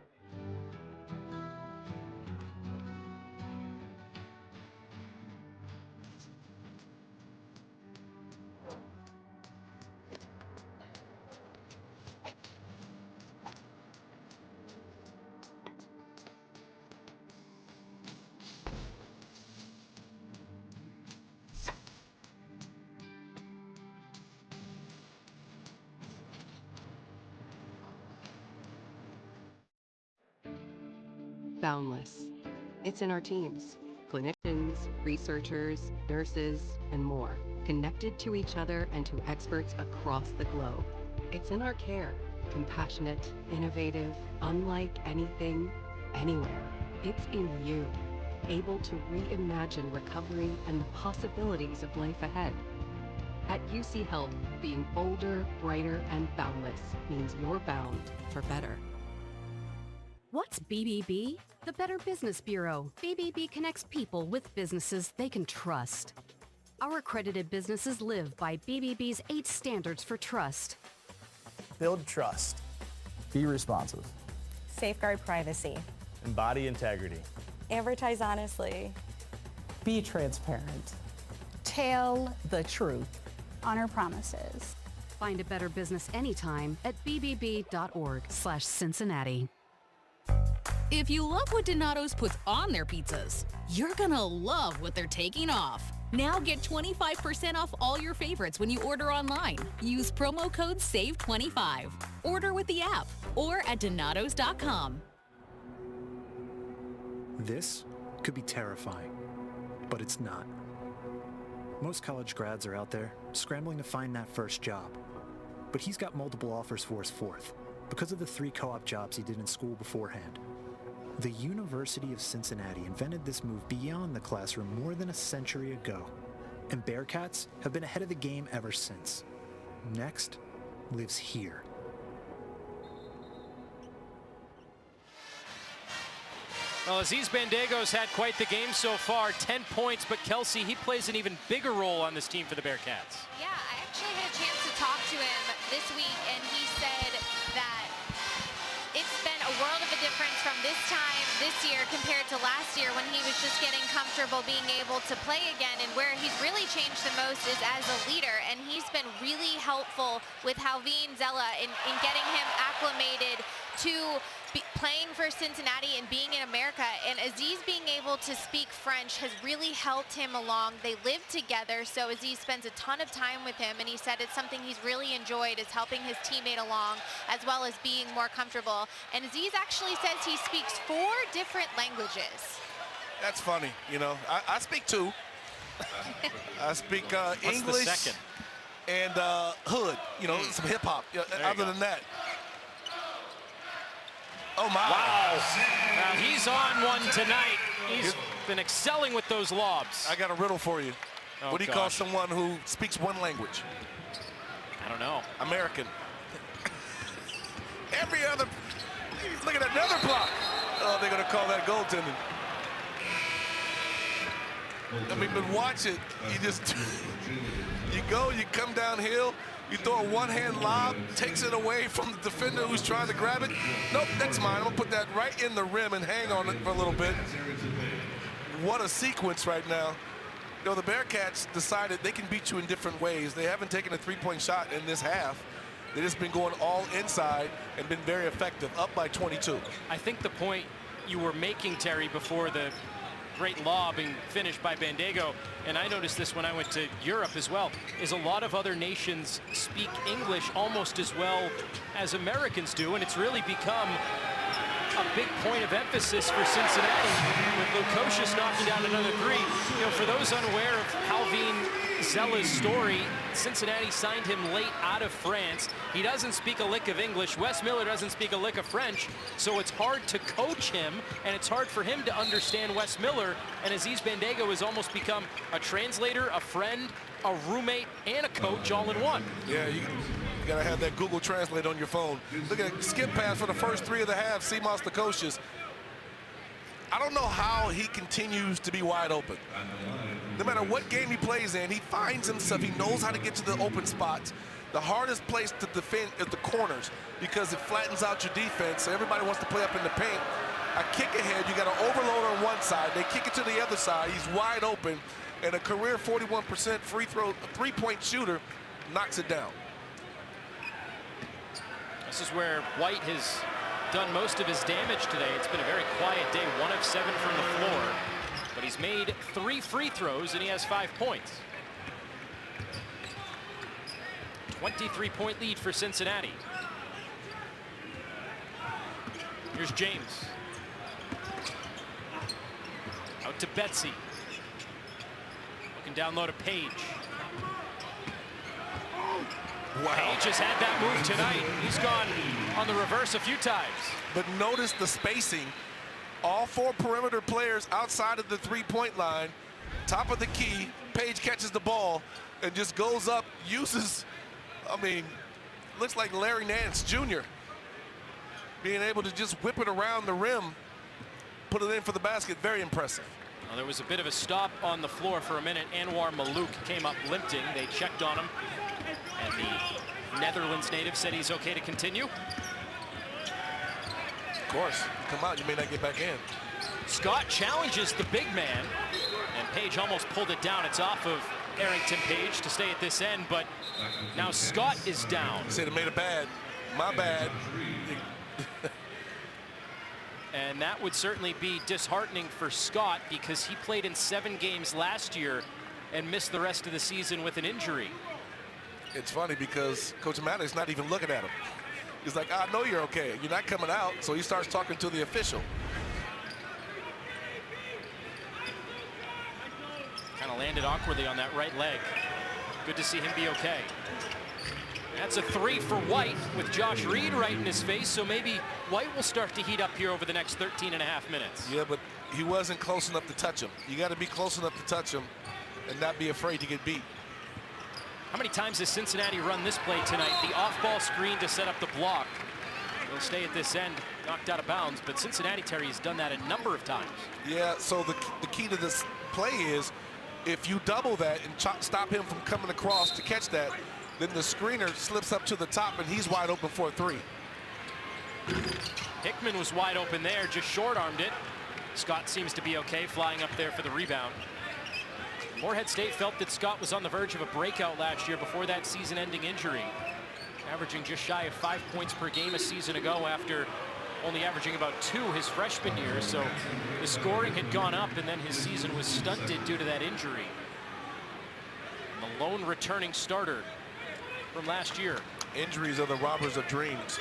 Boundless. It's in our teams. Clinicians, researchers, nurses, and more. Connected to each other and to experts across the globe. It's in our care. Compassionate, innovative, unlike anything, anywhere. It's in you. Able to reimagine recovery and the possibilities of life ahead. At UC Health, being bolder, brighter, and boundless means you're bound for better. What's BBB? The Better Business Bureau. BBB connects people with businesses they can trust. Our accredited businesses live by BBB's 8 standards for trust. Build trust. Be responsive. Safeguard privacy. Embody integrity. Advertise honestly. Be transparent. Tell the truth. Honor promises. Find a better business anytime at bbb.org/Cincinnati. If you love what Donato's puts on their pizzas, you're gonna love what they're taking off. Now get 25% off all your favorites when you order online. Use promo code SAVE25. Order with the app or at donatos.com. This could be terrifying, but it's not. Most college grads are out there scrambling to find that first job. But he's got multiple offers for his fourth because of the 3 co-op jobs he did in school beforehand. The University of Cincinnati invented this move beyond the classroom more than a century ago, and Bearcats have been ahead of the game ever since. Next lives here. Well, Aziz Bandaogo's had quite the game so far, 10 points, but Kelsey, he plays an even bigger role on this team for the Bearcats. Yeah, I actually had a chance to talk to him this week, and he said that it's been a world of a difference from this time this year compared to last year when he was just getting comfortable being able to play again. And where he's really changed the most is as a leader, and he's been really helpful with Halvin Zella in getting him acclimated to playing for Cincinnati and being in America. And Aziz being able to speak French has really helped him along. They live together, so Aziz spends a ton of time with him, and he said it's something he's really enjoyed, is helping his teammate along as well as being more comfortable. And Aziz actually says he speaks 4 different languages. That's funny, you know. I speak 2. I speak English and hood, you know, some hip hop. Other than that. Oh, my. Wow. Now, he's on one tonight. He's been excelling with those lobs. I got a riddle for you. Oh, what do you call someone who speaks 1 language? I don't know. American. Every other. Look at another block. Oh, they're going to call that goaltending. I mean, but watch it. You just, you go, you come downhill. You throw a one-hand lob, takes it away from the defender who's trying to grab it. Nope, that's mine. I'm going to put that right in the rim and hang on it for a little bit. What a sequence right now. You know, the Bearcats decided they can beat you in different ways. They haven't taken a 3-point shot in this half. They've just been going all inside and been very effective, up by 22. I think the point you were making, Terry, before the great lob being finished by Bandaogo, and I noticed this when I went to Europe as well, is a lot of other nations speak English almost as well as Americans do, and it's really become a big point of emphasis for Cincinnati with Lukosius knocking down another 3. You know, for those unaware of Halvin Zella's story, Cincinnati signed him late out of France. He doesn't speak a lick of English. Wes Miller doesn't speak a lick of French, so it's hard to coach him, and it's hard for him to understand Wes Miller. And Aziz Bandaogo has almost become a translator, a friend, a roommate, and a coach all in one. Yeah, you gotta have that Google Translate on your phone. Look at skip pass for the first 3 of the half, Simas Lukosius. I don't know how he continues to be wide open. No matter what game he plays in, he finds himself, he knows how to get to the open spots. The hardest place to defend is the corners because it flattens out your defense, so everybody wants to play up in the paint. A kick ahead, you got an overload on one side, they kick it to the other side, he's wide open, and a career 41% free throw, 3-point shooter knocks it down. This is where White has done most of his damage today. It's been a very quiet day, 1 of 7 from the floor, but he's made 3 free throws and he has 5 points. 23-point lead for Cincinnati. Here's James. Out to Betsy. Looking down low to Page. Wow. Page has had that move tonight. He's gone on the reverse a few times. But notice the spacing. All 4 perimeter players outside of the 3-point line. Top of the key. Page catches the ball and just goes up, uses, I mean, looks like Larry Nance Jr. being able to just whip it around the rim, put it in for the basket, very impressive. Well, there was a bit of a stop on the floor for a minute. Anwar Malouk came up limping. They checked on him, and the Netherlands native said he's okay to continue. Of course, you come out, you may not get back in. Scott challenges the big man, and Page almost pulled it down. It's off of Arrington Page to stay at this end, but now Scott is down. He said it made it bad. My bad. And that would certainly be disheartening for Scott because he played in 7 games last year and missed the rest of the season with an injury. It's funny because Coach Maddox not even looking at him. He's like, I know you're okay. You're not coming out. So he starts talking to the official. Kind of landed awkwardly on that right leg. Good to see him be okay. That's a 3 for White with Josh Reed right in his face, so maybe White will start to heat up here over the next 13.5 minutes. Yeah, but he wasn't close enough to touch him. You got to be close enough to touch him and not be afraid to get beat. How many times has Cincinnati run this play tonight? The off-ball screen to set up the block. They'll stay at this end, knocked out of bounds, but Cincinnati, Terry, has done that a number of times. Yeah, so the key to this play is if you double that and stop him from coming across to catch that, then the screener slips up to the top and he's wide open for a 3. Hickman was wide open there, just short-armed it. Scott seems to be okay, flying up there for the rebound. Morehead State felt that Scott was on the verge of a breakout last year before that season-ending injury, averaging just shy of 5 points per game a season ago after only averaging about 2 his freshman year. So the scoring had gone up and then his season was stunted due to that injury. And the lone returning starter from last year. Injuries are the robbers of dreams.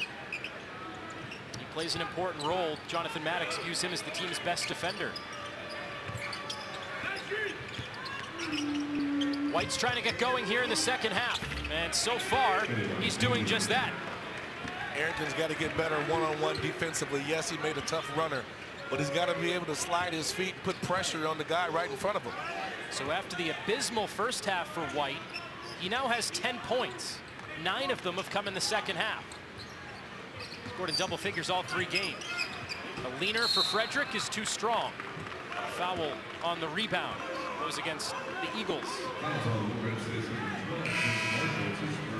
He plays an important role. Jonathan Maddox views him as the team's best defender. White's trying to get going here in the second half, and so far he's doing just that. Arrington's got to get better one-on-one defensively. Yes, he made a tough runner, but he's got to be able to slide his feet, put pressure on the guy right in front of him. So after the abysmal first half for White, he now has 10 points. 9 of them have come in the second half. Scored in double figures all 3 games. A leaner for Frederick is too strong. A foul on the rebound. Goes against the Eagles.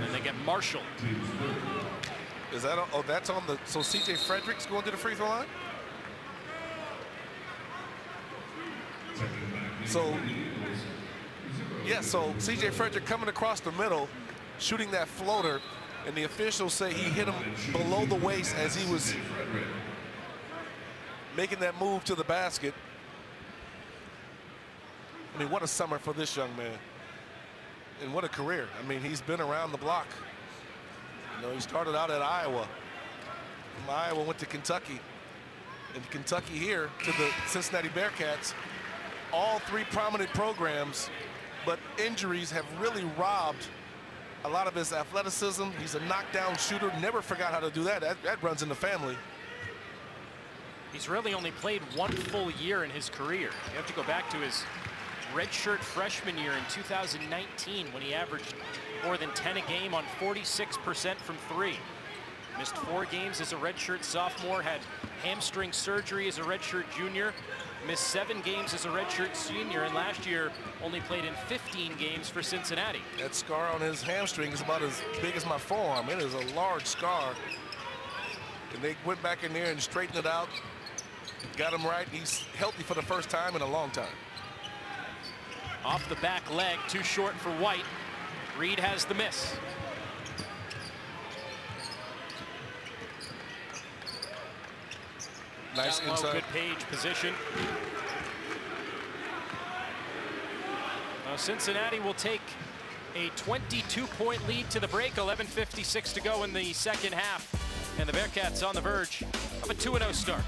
And they get Marshall. Is that, oh, that's on the, so CJ Frederick's going to the free throw line? So, yeah, so CJ Frederick coming across the middle, shooting that floater, and the officials say he hit him below the waist as he was making that move to the basket. I mean, what a summer for this young man. And what a career. I mean, he's been around the block. You know, he started out at Iowa. From Iowa, went to Kentucky. And Kentucky here to the Cincinnati Bearcats. All 3 prominent programs, but injuries have really robbed a lot of his athleticism. He's a knockdown shooter. Never forgot how to do that. That runs in the family. He's really only played 1 full year in his career. You have to go back to his redshirt freshman year in 2019 when he averaged more than 10 a game on 46% from 3. Missed 4 games as a redshirt sophomore, had hamstring surgery as a redshirt junior, missed 7 games as a redshirt senior, and last year only played in 15 games for Cincinnati. That scar on his hamstring is about as big as my forearm. It is a large scar. And they went back in there and straightened it out, got him right. He's healthy for the first time in a long time. Off the back leg, too short for White. Reed has the miss. Nice down low, inside. good Page position. Now Cincinnati will take a 22-point lead to the break. 11:56 to go in the second half. And the Bearcats on the verge of a 2-0 start.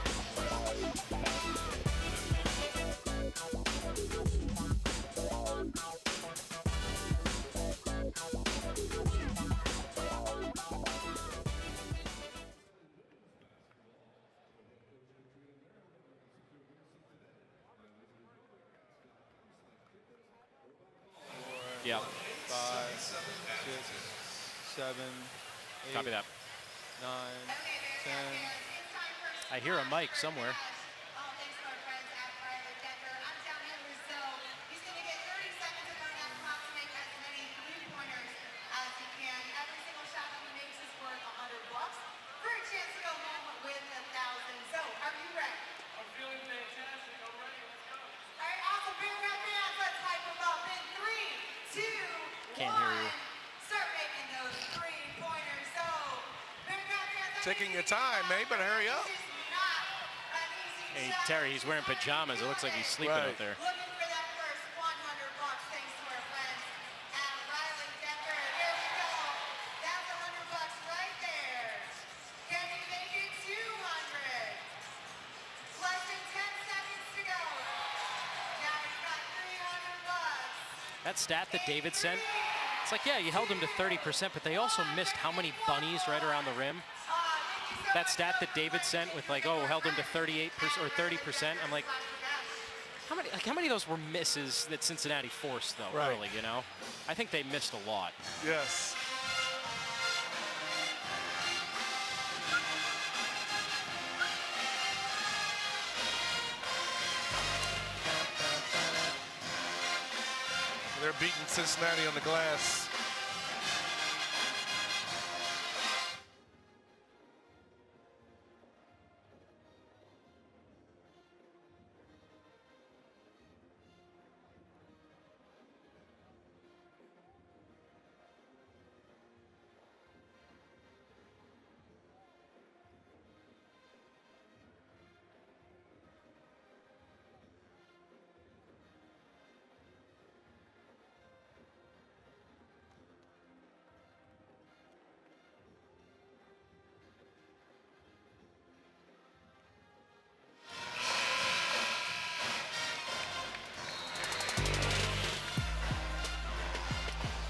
Yeah. 5, 6, 7, 8. Copy that. 9, I hear a mic somewhere. Can't hear you. Taking your time, man. You better hurry up. Hey, Terry, he's wearing pajamas. It looks like he's sleeping out there. That stat that David sent, it's like, yeah, you held him to 30%, but they also missed how many bunnies right around the rim. That stat that David sent with like, oh, held him to 38% or 30%. I'm like, how many of those were misses that Cincinnati forced though early, you know? I think they missed a lot. Yes. They're beating Cincinnati on the glass.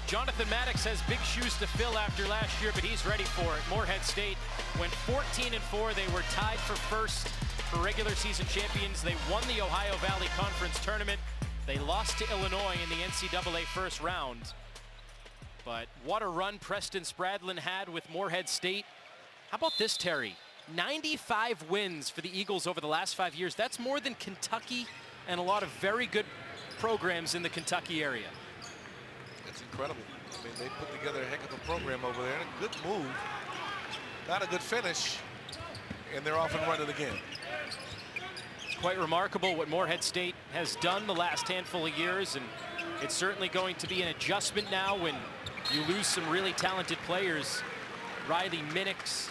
Jonathan Maddox has big shoes to fill after last year, but he's ready for it. Morehead State went 14-4. They were tied for first for regular season champions. They won the Ohio Valley Conference tournament. They lost to Illinois in the NCAA first round. But what a run Preston Spradlin had with Morehead State. How about this, Terry? 95 wins for the Eagles over the last 5 years. That's more than Kentucky and a lot of very good programs in the Kentucky area. It's incredible. I mean, they put together a heck of a program over there. A good move, not a good finish, and they're off and running again. It's quite remarkable what Morehead State has done the last handful of years, and it's certainly going to be an adjustment now when you lose some really talented players. Riley Minix,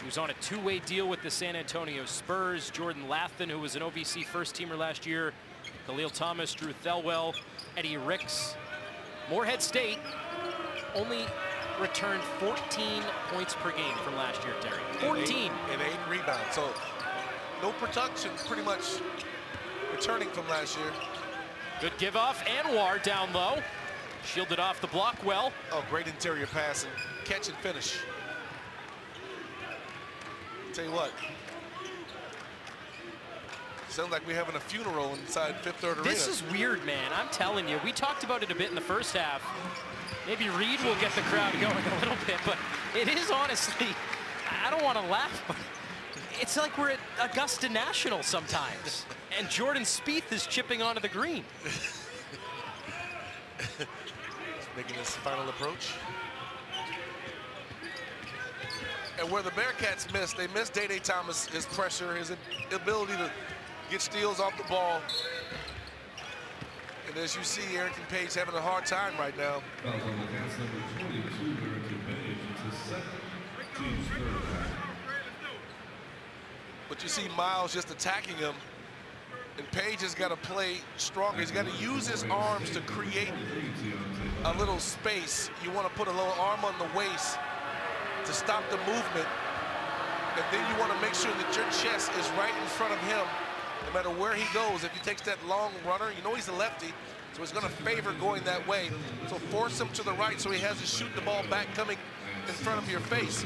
who's on a two-way deal with the San Antonio Spurs. Jordan Lathan, who was an OVC first-teamer last year. Khalil Thomas, Drew Thelwell, Eddie Ricks. Morehead State only returned 14 points per game from last year, Terry. 14. And 8 rebounds. So no production, pretty much returning from last year. Good give off. Anwar down low. Shielded off the block well. Oh, great interior pass and catch and finish. Tell you what. Sounds like we're having a funeral inside Fifth Third Arena. This is weird, man. I'm telling you. We talked about it a bit in the first half. Maybe Reed will get the crowd going a little bit, but it is honestly, I don't want to laugh, but it's like we're at Augusta National sometimes. And Jordan Spieth is chipping onto the green. Making his final approach. And where the Bearcats missed, they missed Day Thomas, his pressure, his ability to get steals off the ball. And as you see, Arrington Page having a hard time right now. But you see Miles just attacking him. And Page has got to play stronger. He's got to use his arms to create a little space. You want to put a little arm on the waist to stop the movement. And then you want to make sure that your chest is right in front of him. No matter where he goes, if he takes that long runner, you know he's a lefty, so he's going to favor going that way. So force him to the right so he has to shoot the ball back coming in front of your face.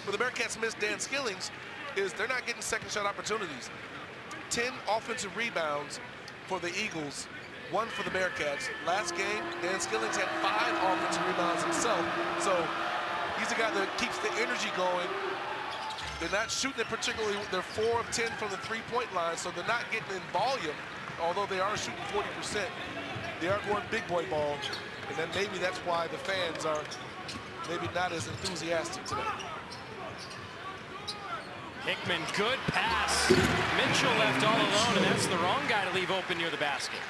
Where the Bearcats miss Dan Skillings is they're not getting second shot opportunities. 10 offensive rebounds for the Eagles, 1 for the Bearcats. Last game, Dan Skillings had 5 offensive rebounds himself. So he's the guy that keeps the energy going They're not shooting it particularly. They're 4 of 10 from the three-point line, so they're not getting in volume, although they are shooting 40%. They are going big boy ball, and then maybe that's why the fans are maybe not as enthusiastic today. Hickman, good pass. Mitchell left all alone, and that's the wrong guy to leave open near the basket.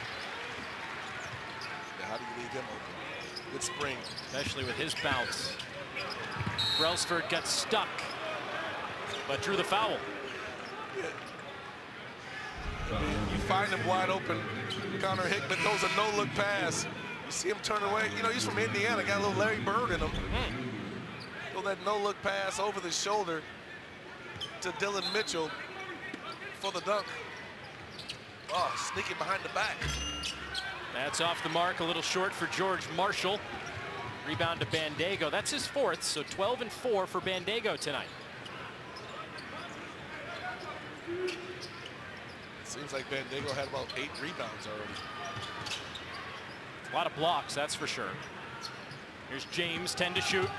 Now, how do you leave him open? Good spring. Especially with his bounce. Brailsford got stuck, but drew the foul. You find him wide open. Connor Hickman throws a no-look pass. You see him turn away. You know, he's from Indiana, got a little Larry Bird in him. Throw that no-look pass over the shoulder to Dillon Mitchell for the dunk. Oh, sneaking behind the back. That's off the mark, a little short for George Marshall. Rebound to Bandaogo. That's his fourth, so 12 and 4 for Bandaogo tonight. Seems like Bandaogo had about 8 rebounds already. A lot of blocks, that's for sure. Here's James, 10 to shoot.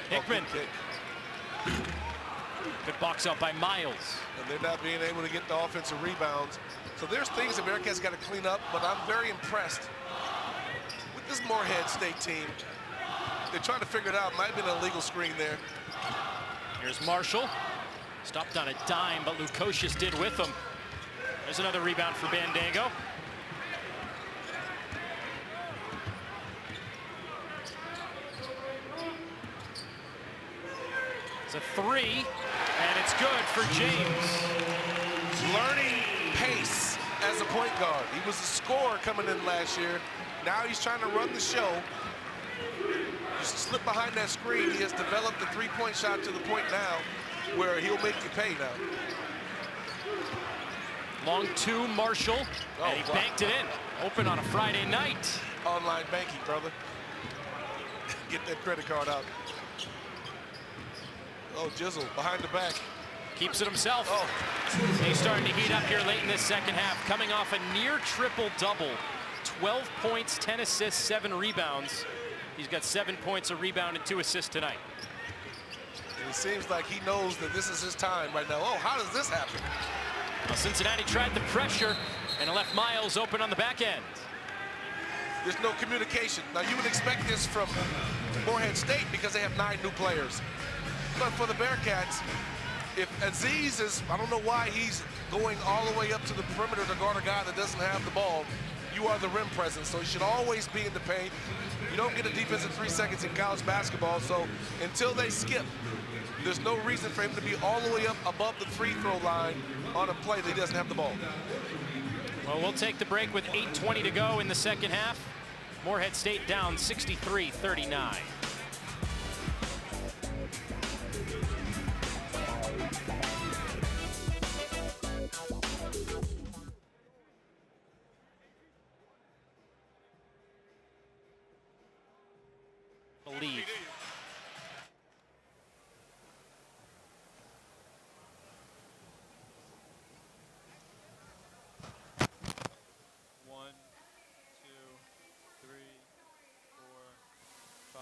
Hickman. Good box out by Miles. And they're not being able to get the offensive rebounds. So there's things the Bearcats got to clean up, but I'm very impressed with this Morehead State team. They're trying to figure it out. Might have been an illegal screen there. Here's Marshall. Stopped on a dime, but Lukosius did with him. There's another rebound for Bandaogo. It's a 3, and it's good for James. Learning pace as a point guard. He was a scorer coming in last year. Now he's trying to run the show. You slip behind that screen. He has developed the three-point shot to the point now where he'll make you pay now. Long 2, Marshall, and he banked it in. Open on a Friday night. Online banking, brother. Get that credit card out. Oh, Jizzle behind the back. Keeps it himself. Oh. He's starting to heat up here late in this second half, coming off a near triple-double. 12 points, 10 assists, 7 rebounds. He's got 7 points, a rebound, and 2 assists tonight. And it seems like he knows that this is his time right now. Oh, how does this happen? Well, Cincinnati tried the pressure and left Miles open on the back end. There's no communication. Now, you would expect this from Morehead State because they have 9 new players. But for the Bearcats, if Aziz is, I don't know why he's going all the way up to the perimeter to guard a guy that doesn't have the ball. You are the rim presence, so you should always be in the paint. You don't get a defense in 3 seconds in college basketball, so until they skip, there's no reason for him to be all the way up above the free throw line on a play that he doesn't have the ball. Well, we'll take the break with 8:20 to go in the second half. Morehead State down 63-39. Believe. One, two, three, 4, 5.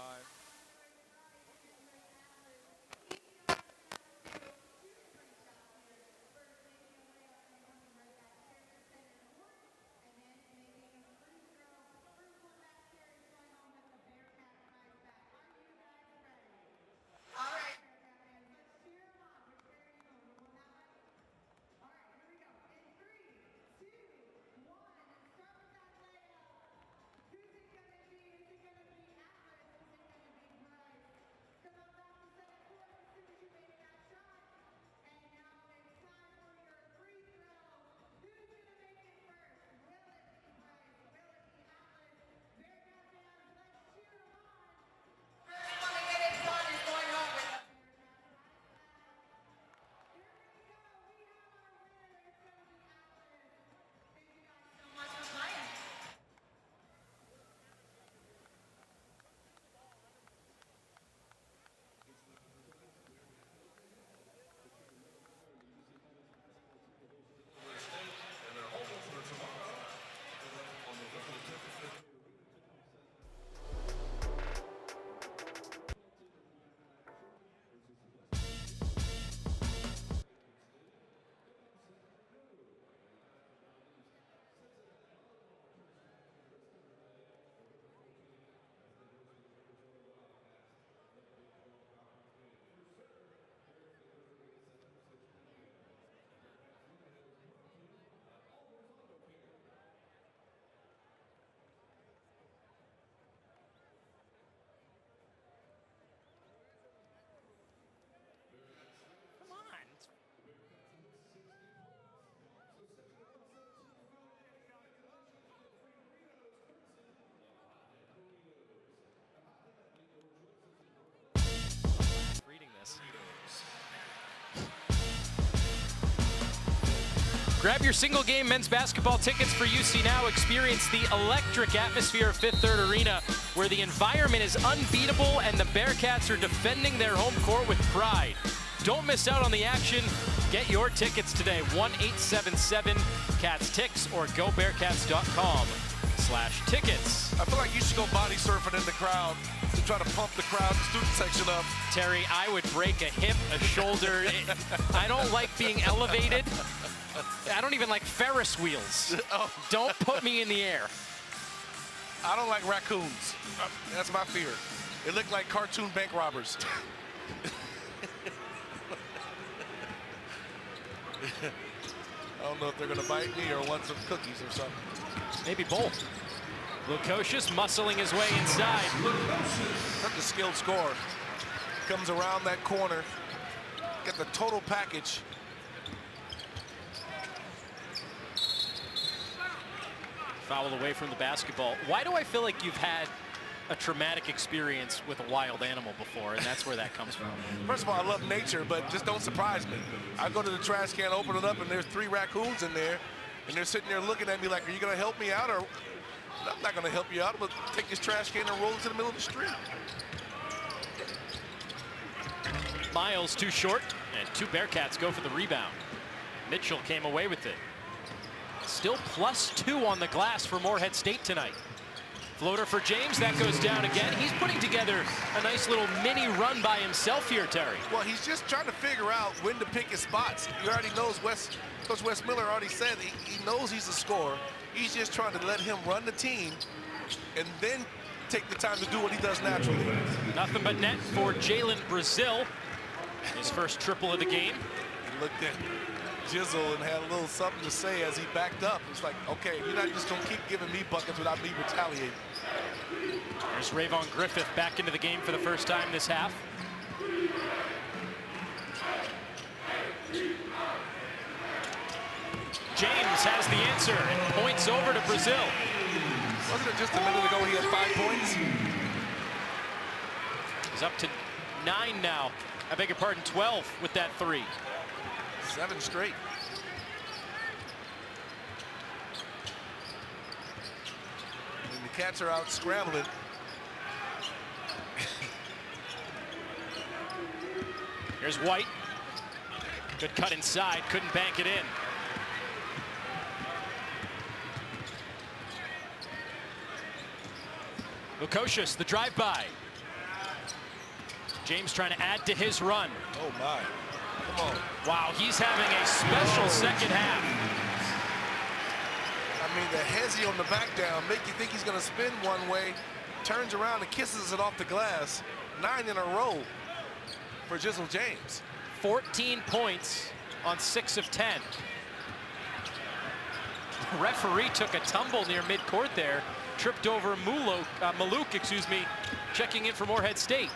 Grab your single-game men's basketball tickets for UC Now. Experience the electric atmosphere of Fifth Third Arena, where the environment is unbeatable and the Bearcats are defending their home court with pride. Don't miss out on the action. Get your tickets today, 1-877-CATS-TICKS or gobearcats.com/tickets. I feel like you should go body surfing in the crowd to try to pump the crowd, the student section up. Terry, I would break a hip, a shoulder. I don't like being elevated. I don't even like Ferris wheels. Oh. Don't put me in the air. I don't like raccoons. That's my fear. They look like cartoon bank robbers. I don't know if they're going to bite me or want some cookies or something. Maybe both. Lukosius muscling his way inside. Such a skilled scorer. Comes around that corner. Get the total package. Foul away from the basketball. Why do I feel like you've had a traumatic experience with a wild animal before, and that's where that comes from? First of all, I love nature, but just don't surprise me. I go to the trash can, open it up, and there's 3 raccoons in there, and they're sitting there looking at me like, are you going to help me out? Or I'm not going to help you out, but take this trash can and roll it to the middle of the street. Miles too short, and 2 Bearcats go for the rebound. Mitchell came away with it. Still +2 on the glass for Morehead State tonight. Floater for James, that goes down again. He's putting together a nice little mini run by himself here, Terry. Well, he's just trying to figure out when to pick his spots. He already knows, Coach Wes Miller already said he knows he's a scorer. He's just trying to let him run the team and then take the time to do what he does naturally. Nothing but net for Jalen Brazil. His first triple of the game. He looked at Jizzle and had a little something to say as he backed up. It's like, okay, you're not just going to keep giving me buckets without me retaliating. There's Rayvon Griffith back into the game for the first time this half. James has the answer and points over to Brazil. Wasn't it just a minute ago he had 5 points? He's up to 9 now. I beg your pardon, 12 with that 3. 7 straight. And the Cats are out scrambling. Here's White. Good cut inside, couldn't bank it in. Lukosius, the drive-by. James trying to add to his run. Oh my. Come on. Wow, he's having a special second half. I mean, the hezzy on the back down make you think he's going to spin one way, turns around and kisses it off the glass. 9 in a row for Jizzle James. 14 points on 6 of 10. The referee took a tumble near midcourt there, tripped over Maluk, checking in for Morehead State.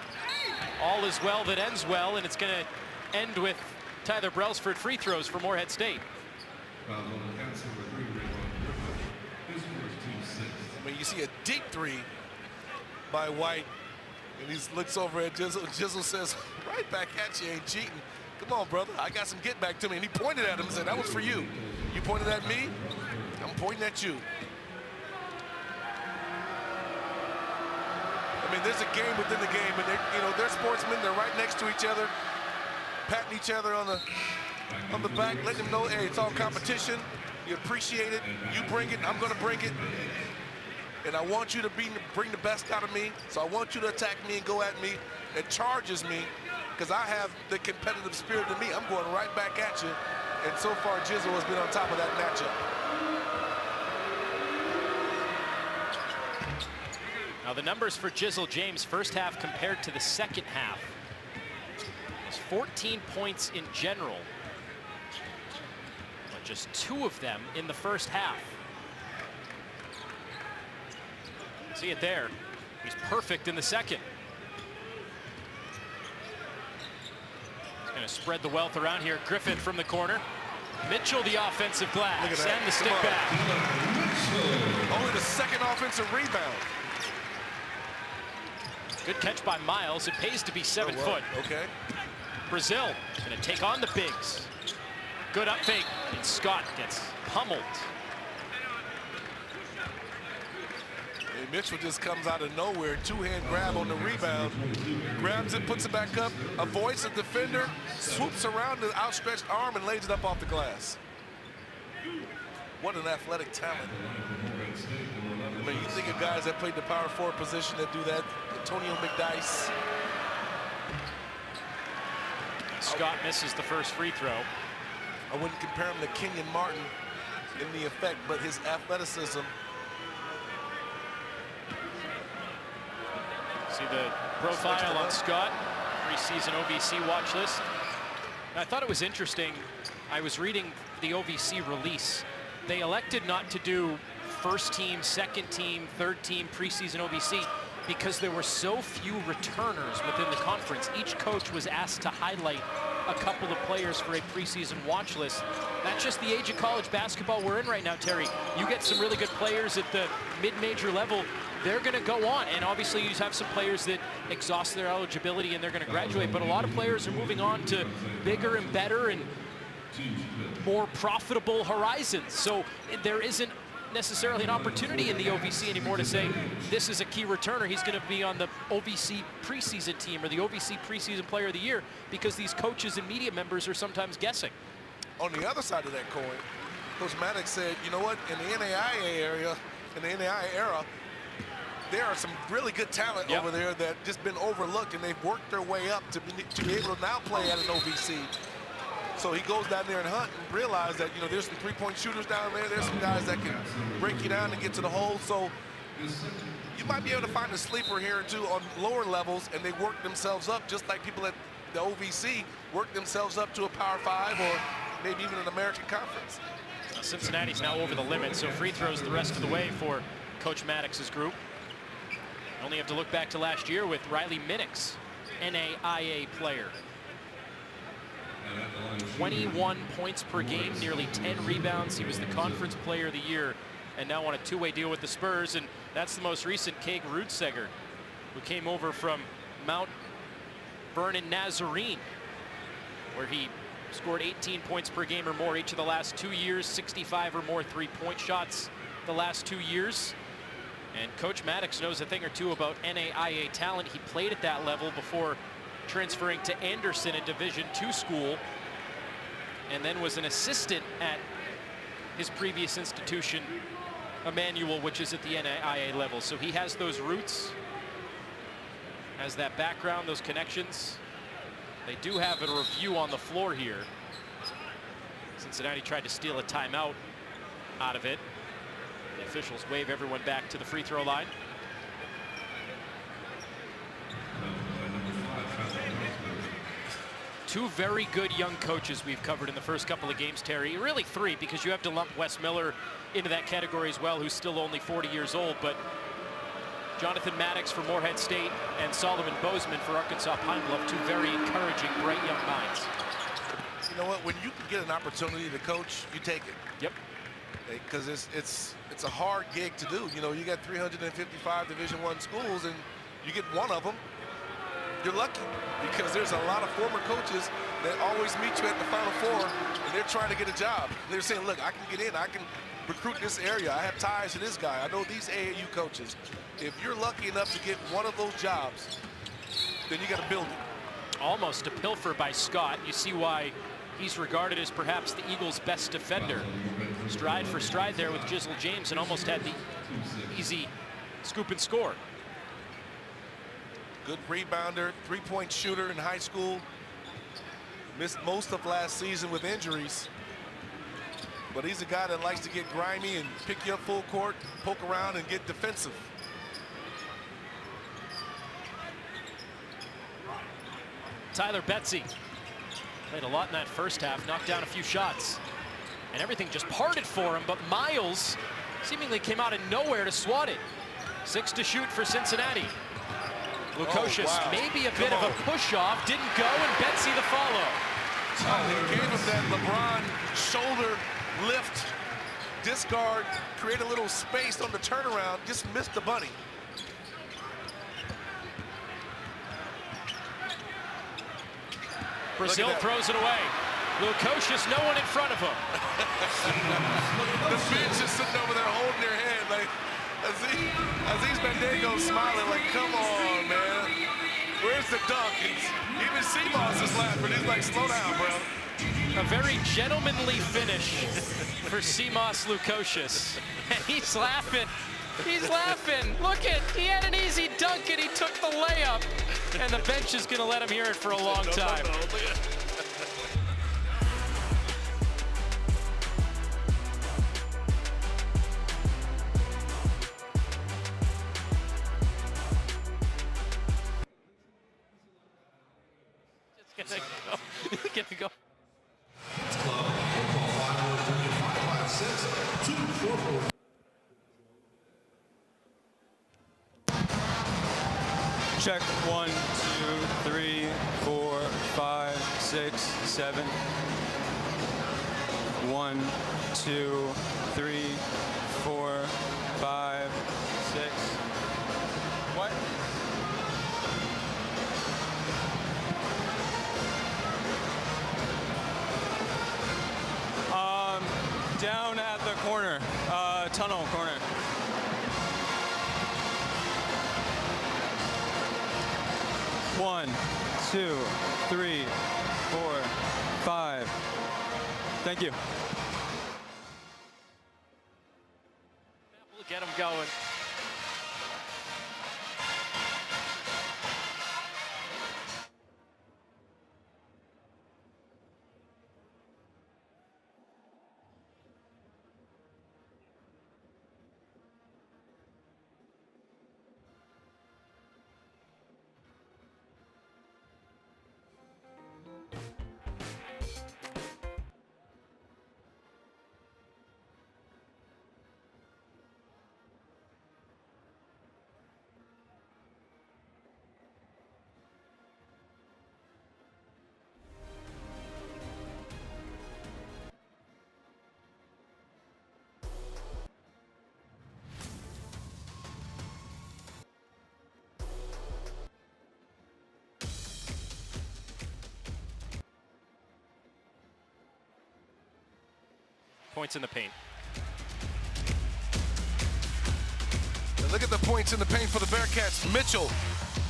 All is well that ends well, and it's going to end with Tyler Brailsford free throws for Morehead State. I mean, you see a deep 3 by White, and he looks over at Jizzle. Jizzle says, right back at you, ain't cheating. Come on, brother, I got some get back to me. And he pointed at him and said, that was for you. You pointed at me, I'm pointing at you. I mean, there's a game within the game, and they're sportsmen. They're right next to each other, patting each other on the back, letting them know, hey, it's all competition. You appreciate it. You bring it. I'm going to bring it. And I want you to bring the best out of me. So I want you to attack me and go at me. It charges me because I have the competitive spirit in me. I'm going right back at you. And so far, Jizzle has been on top of that matchup. Now the numbers for Jizzle James first half compared to the second half. It's 14 points in general, but just 2 of them in the first half. See it there. He's perfect in the second. He's going to spread the wealth around here. Griffith from the corner. Mitchell the offensive glass and the stick back. Only the second offensive rebound. Good catch by Miles. It pays to be 7 foot. Okay. Brazil going to take on the bigs. Good up fake. And Scott gets pummeled. And Mitchell just comes out of nowhere, two-hand grab on the rebound, grabs it, puts it back up, avoids the defender, swoops around the outstretched arm and lays it up off the glass. What an athletic talent. I mean, you think of guys that played the power forward position that do that. Antonio McDyess. Scott misses the first free throw. I wouldn't compare him to Kenyon Martin in the effect, but his athleticism. See the profile on Scott, preseason OVC watch list. I thought it was interesting. I was reading the OVC release. They elected not to do first team, second team, third team preseason OVC because there were so few returners within the conference. Each coach was asked to highlight a couple of players for a preseason watch list. That's just the age of college basketball we're in right now, Terry. You get some really good players at the mid-major level, they're going to go on. And obviously you have some players that exhaust their eligibility and they're going to graduate. But a lot of players are moving on to bigger and better and more profitable horizons. So there isn't necessarily an opportunity in the OVC anymore to say this is a key returner. He's going to be on the OVC preseason team or the OVC preseason player of the year because these coaches and media members are sometimes guessing. On the other side of that coin, Coach Maddox said, you know what, in the NAIA area, in the NAIA era, there are some really good talent over there that just been overlooked, and they've worked their way up to be able to now play at an OVC. So he goes down there and hunt and realize that, you know, there's some three-point shooters down there. There's some guys that can break you down and get to the hole. So you might be able to find a sleeper here or two on lower levels, and they work themselves up just like people at the OVC work themselves up to a Power 5 or maybe even an American Conference. Cincinnati's now over the limit, so free throws the rest of the way for Coach Maddox's group. Only have to look back to last year with Riley Minix, NAIA player. 21 points per game, nearly 10 rebounds. He was the conference player of the year and now on a two-way deal with the Spurs. And that's the most recent Keg Rudseger, who came over from Mount Vernon Nazarene, where he scored 18 points per game or more each of the last 2 years, 65 or more three-point shots the last 2 years. And Coach Maddox knows a thing or two about NAIA talent. He played at that level before transferring to Anderson, a Division II school, and then was an assistant at his previous institution, Emmanuel, which is at the NAIA level. So he has those roots, has that background, those connections. They do have a review on the floor here. Cincinnati tried to steal a timeout out of it. The officials wave everyone back to the free throw line. Two very good young coaches we've covered in the first couple of games, Terry. Really three, because you have to lump Wes Miller into that category as well, who's still only 40 years old. But Jonathan Maddox for Morehead State and Solomon Bozeman for Arkansas Pine Bluff, two very encouraging, bright young minds. You know what? When you can get an opportunity to coach, you take it. Yep. Because it's a hard gig to do. You know, you got 355 Division I schools, and you get one of them. You're lucky, because there's a lot of former coaches that always meet you at the Final Four, and they're trying to get a job. They're saying, look, I can get in, I can recruit this area, I have ties to this guy, I know these AAU coaches. If you're lucky enough to get one of those jobs, then you got to build it. Almost a pilfer by Scott. You see why he's regarded as perhaps the Eagles' best defender. Stride for stride there with Jizzle James, and almost had the easy scoop and score. Good rebounder, three-point shooter in high school. Missed most of last season with injuries. But he's a guy that likes to get grimy and pick you up full court, poke around, and get defensive. Tyler Betsy played a lot in that first half, knocked down a few shots, and everything just parted for him. But Miles seemingly came out of nowhere to swat it. 6 to shoot for Cincinnati. Lukosius, maybe a bit of a push-off, didn't go, and Betsy the follow. He gave him that LeBron shoulder lift, discard, create a little space on the turnaround, just missed the bunny. Brazil throws it away. Lukosius, no one in front of him. The bench is sitting over there holding their head like Aziz Bandaogo smiling like, come on, man. Where's the dunk? Even Simas is laughing. He's like, slow down, bro. A very gentlemanly finish for Simas Lukosius. And he's laughing. He's laughing. Look he had an easy dunk and he took the layup. And the bench is going to let him hear it for a long time. It's gonna go. Check 1, 2, 3, 4, 5, 6, 7. 1, 2, 3, 4, 5, 6. What? Down at the corner, tunnel corner. One, 2, 3, 4, 5. Thank you. We'll get him going. Points in the paint. And look at the points in the paint for the Bearcats. Mitchell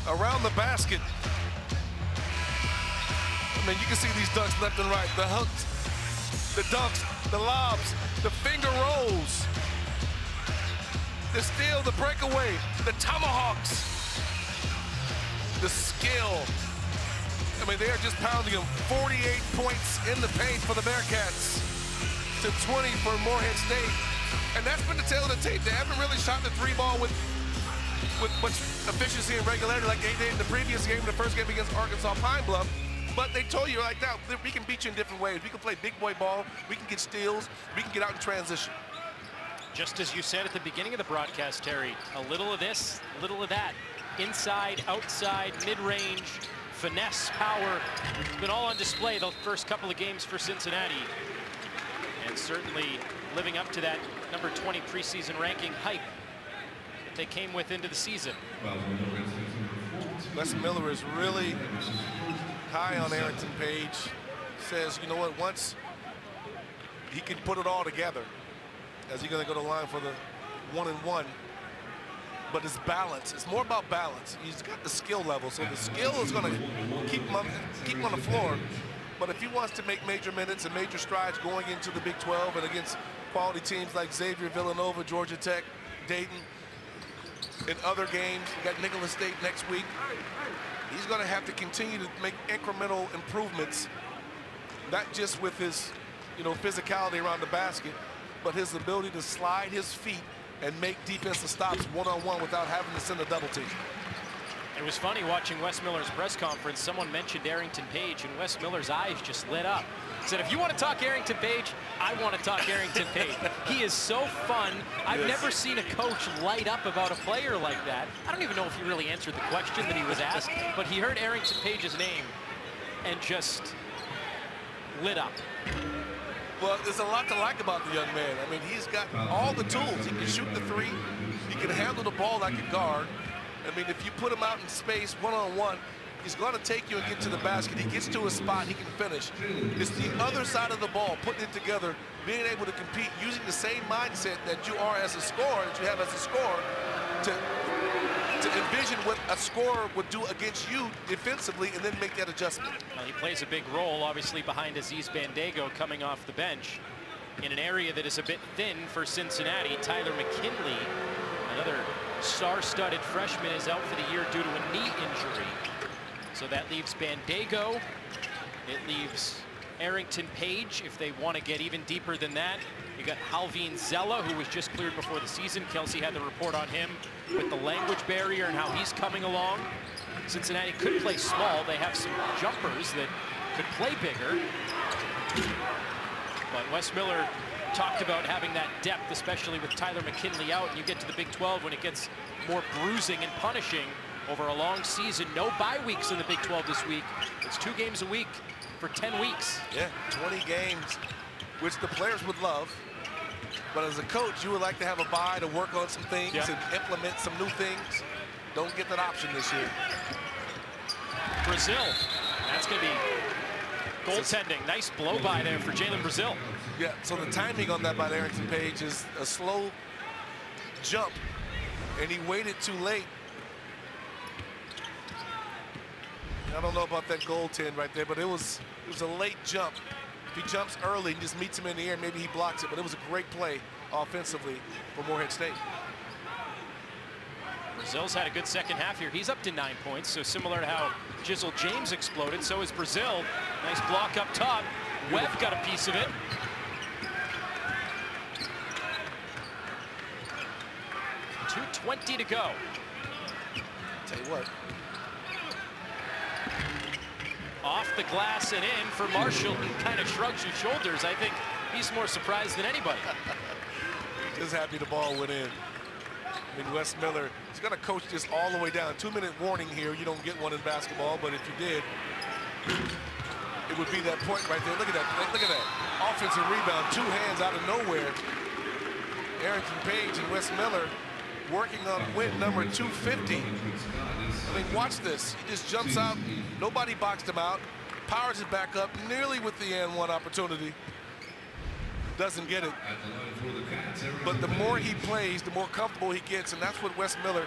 around the basket. I mean, you can see these dunks left and right. The hooks, the dunks, the lobs, the finger rolls, the steal, the breakaway, the tomahawks, the skill. I mean, they are just pounding them. 48 points in the paint for the Bearcats to 20 for Morehead State. And that's been the tail of the tape. They haven't really shot the three ball with much efficiency and regularity like they did in the previous game, the first game against Arkansas Pine Bluff. But they told you like that, we can beat you in different ways. We can play big boy ball, we can get steals, we can get out in transition. Just as you said at the beginning of the broadcast, Terry, a little of this, a little of that. Inside, outside, mid-range, finesse, power. It's been all on display the first couple of games for Cincinnati. And certainly living up to that number 20 preseason ranking hype that they came with into the season. Wes Miller is really high on Arrington Page. Says, you know what, once he can put it all together, as he's going to go to the line for the 1-and-1. But it's balance. It's more about balance. He's got the skill level, so the skill is going to keep him on the floor. But if he wants to make major minutes and major strides going into the Big 12 and against quality teams like Xavier, Villanova, Georgia Tech, Dayton, in other games, you got Nicholas State next week, he's going to have to continue to make incremental improvements, not just with his, physicality around the basket, but his ability to slide his feet and make defensive stops one-on-one without having to send a double team. It was funny watching Wes Miller's press conference. Someone mentioned Arrington Page, and Wes Miller's eyes just lit up. He said, if you want to talk Arrington Page, I want to talk Arrington Page. He is so fun. I've never seen a coach light up about a player like that. I don't even know if he really answered the question that he was asked, but he heard Arrington Page's name and just lit up. Well, there's a lot to like about the young man. I mean, he's got all the tools. He can shoot the three. He can handle the ball like a guard. I mean, if you put him out in space one-on-one, He's going to take you and get to the basket. He gets to a spot, he can finish. It's the other side of the ball, putting it together, being able to compete, using the same mindset that you are as a scorer, that you have as a scorer, to envision what a scorer would do against you defensively and then make that adjustment. Well, he plays a big role, obviously, behind Aziz Bandaogo coming off the bench in an area that is a bit thin for Cincinnati. Tyler McKinley, another star-studded freshman, is out for the year due to a knee injury. So that leaves Bandaogo. It leaves Arrington Page if they want to get even deeper than that. You got Halvin Zella, who was just cleared before the season. Kelsey had the report on him with the language barrier and how he's coming along. Cincinnati could play small. They have some jumpers that could play bigger. But Wes Miller talked about having that depth, especially with Tyler McKinley out. And you get to the Big 12 when it gets more bruising and punishing over a long season. No bye weeks in the Big 12 this week. It's 2 games a week for 10 weeks. Yeah, 20 games, which the players would love. But as a coach, you would like to have a bye to work on some things and implement some new things. Don't get that option this year. Brazil, that's going to be goaltending. Nice blow by there for Jalen Brazil. Yeah, so the timing on that by Arrington Page is a slow jump, and he waited too late. I don't know about that goaltend right there, but it was a late jump. If he jumps early and just meets him in the air, maybe he blocks it, but it was a great play offensively for Morehead State. Brazil's had a good second half here. He's up to 9 points, so similar to how Jizzle James exploded, so is Brazil. Nice block up top. Webb got a piece of it. .220 to go. Tell you what. Off the glass and in for Marshall. He kind of shrugs his shoulders. I think he's more surprised than anybody. Just happy the ball went in. I mean, Wes Miller, he's going to coach this all the way down. 2-minute warning here. You don't get one in basketball, but if you did, it would be that point right there. Look at that. Look at that. Offensive rebound, 2 hands out of nowhere. Arrington Page and Wes Miller working on win number 250. I mean, watch this. He just jumps out. Nobody boxed him out. Powers it back up, nearly with the and one opportunity. Doesn't get it. But the more he plays, the more comfortable he gets, and that's what Wes Miller,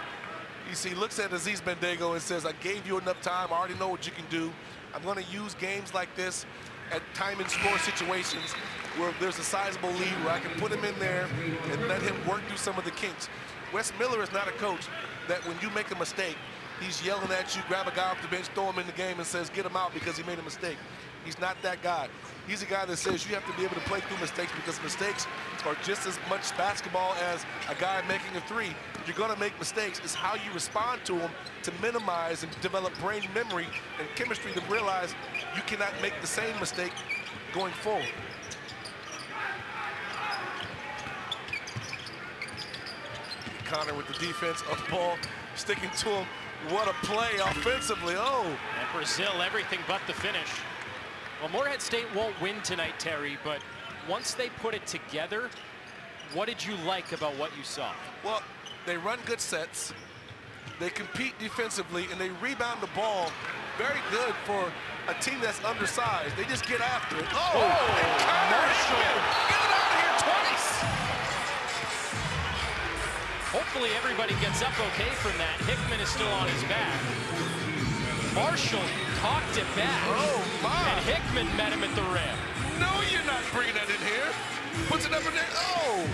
you see, looks at Aziz Bandaogo and says, I gave you enough time. I already know what you can do. I'm going to use games like this at time and score situations where there's a sizable lead where I can put him in there and let him work through some of the kinks. Wes Miller is not a coach that when you make a mistake, he's yelling at you, grab a guy off the bench, throw him in the game and says, get him out because he made a mistake. He's not that guy. He's a guy that says you have to be able to play through mistakes because mistakes are just as much basketball as a guy making a 3. You're going to make mistakes. It's how you respond to them to minimize and develop brain memory and chemistry to realize you cannot make the same mistake going forward. Connor with the defense of the ball, sticking to him. What a play offensively. Oh. And Brazil, everything but the finish. Well, Morehead State won't win tonight, Terry, but once they put it together, what did you like about what you saw? Well, they run good sets. They compete defensively, and they rebound the ball very good for a team that's undersized. They just get after it. Oh, and Connor Marshall. Get it out of here twice. Hopefully everybody gets up okay from that. Hickman is still on his back. Marshall cocked it back. Oh, my. And Hickman met him at the rim. No, you're not bringing that in here. Puts it up in there. Oh.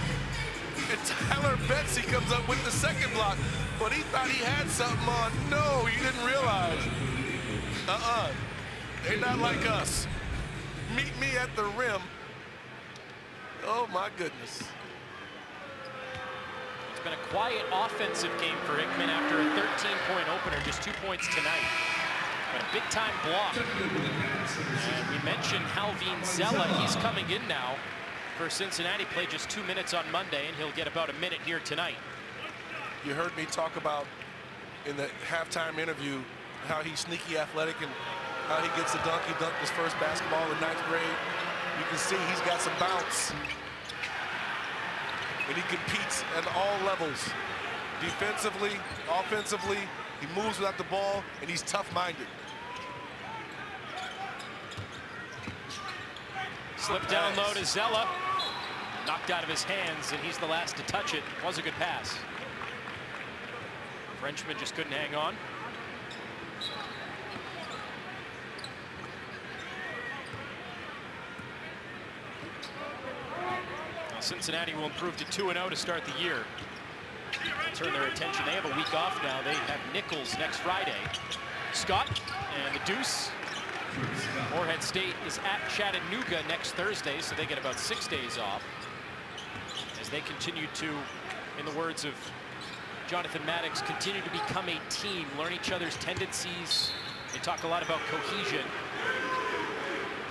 And Tyler Betsy comes up with the second block, but he thought he had something on. No, you didn't realize. They're not like us. Meet me at the rim. Oh, my goodness. It's been a quiet offensive game for Hickman after a 13-point opener, just 2 points tonight. But a big-time block. And we mentioned Halvin Zella. He's coming in now for Cincinnati. Played just 2 minutes on Monday, and he'll get about a minute here tonight. You heard me talk about in the halftime interview how he's sneaky athletic and how he gets the dunk. He dunked his first basketball in 9th grade. You can see he's got some bounce. And he competes at all levels. Defensively, offensively, he moves without the ball, and he's tough-minded. Slip down low to Zella. Knocked out of his hands, and he's the last to touch it. Was a good pass. Frenchman just couldn't hang on. Now Cincinnati will improve to 2-0 to start the year. Turn their attention. They have a week off now. They have Nichols next Friday. Scott and the Deuce. Morehead State is at Chattanooga next Thursday, so they get about 6 days off as they continue to, in the words of Jonathan Maddox, continue to become a team, learn each other's tendencies. They talk a lot about cohesion.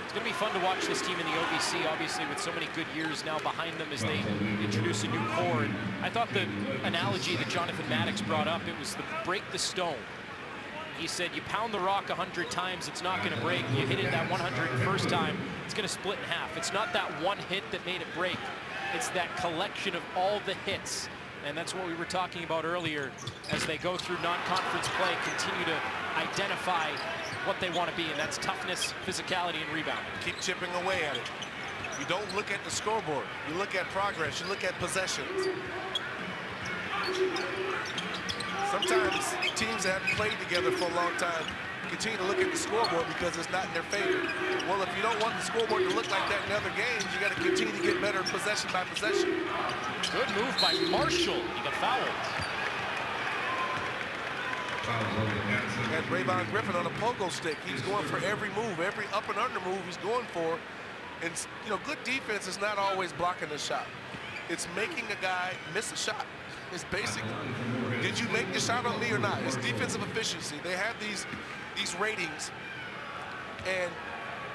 It's going to be fun to watch this team in the OVC, obviously, with so many good years now behind them as they introduce a new core. And I thought the analogy that Jonathan Maddox brought up, it was the break the stone. He said, you pound the rock 100 times, it's not going to break. You hit it that 101st time, it's going to split in half. It's not that one hit that made it break. It's that collection of all the hits. And that's what we were talking about earlier as they go through non-conference play, continue to identify what they want to be, and that's toughness, physicality, and rebounding. Keep chipping away at it. You don't look at the scoreboard. You look at progress. You look at possessions. Sometimes teams that haven't played together for a long time continue to look at the scoreboard because it's not in their favor. Well, if you don't want the scoreboard to look like that in other games, you got to continue to get better possession by possession. Good move by Marshall. He got fouled. And Rayvon Griffin on a pogo stick. He's going for every move, every up and under move he's going for. And, you know, good defense is not always blocking the shot. It's making a guy miss a shot. It's basically, did you make the shot on me or not? It's defensive efficiency. They have these ratings. And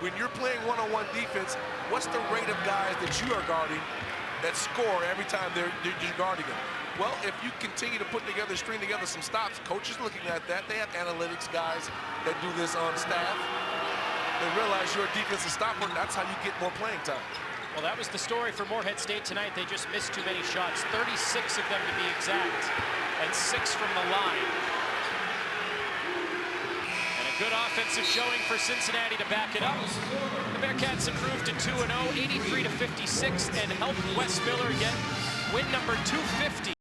when you're playing one-on-one defense, what's the rate of guys that you are guarding that score every time you're guarding them? Well, if you continue to string together some stops, coaches looking at that. They have analytics guys that do this on staff. They realize you're a defensive stopper, and that's how you get more playing time. Well, that was the story for Morehead State tonight. They just missed too many shots, 36 of them to be exact, and 6 from the line. And a good offensive showing for Cincinnati to back it up. The Bearcats improved to 2-0, 83-56, and helped Wes Miller get win number 250.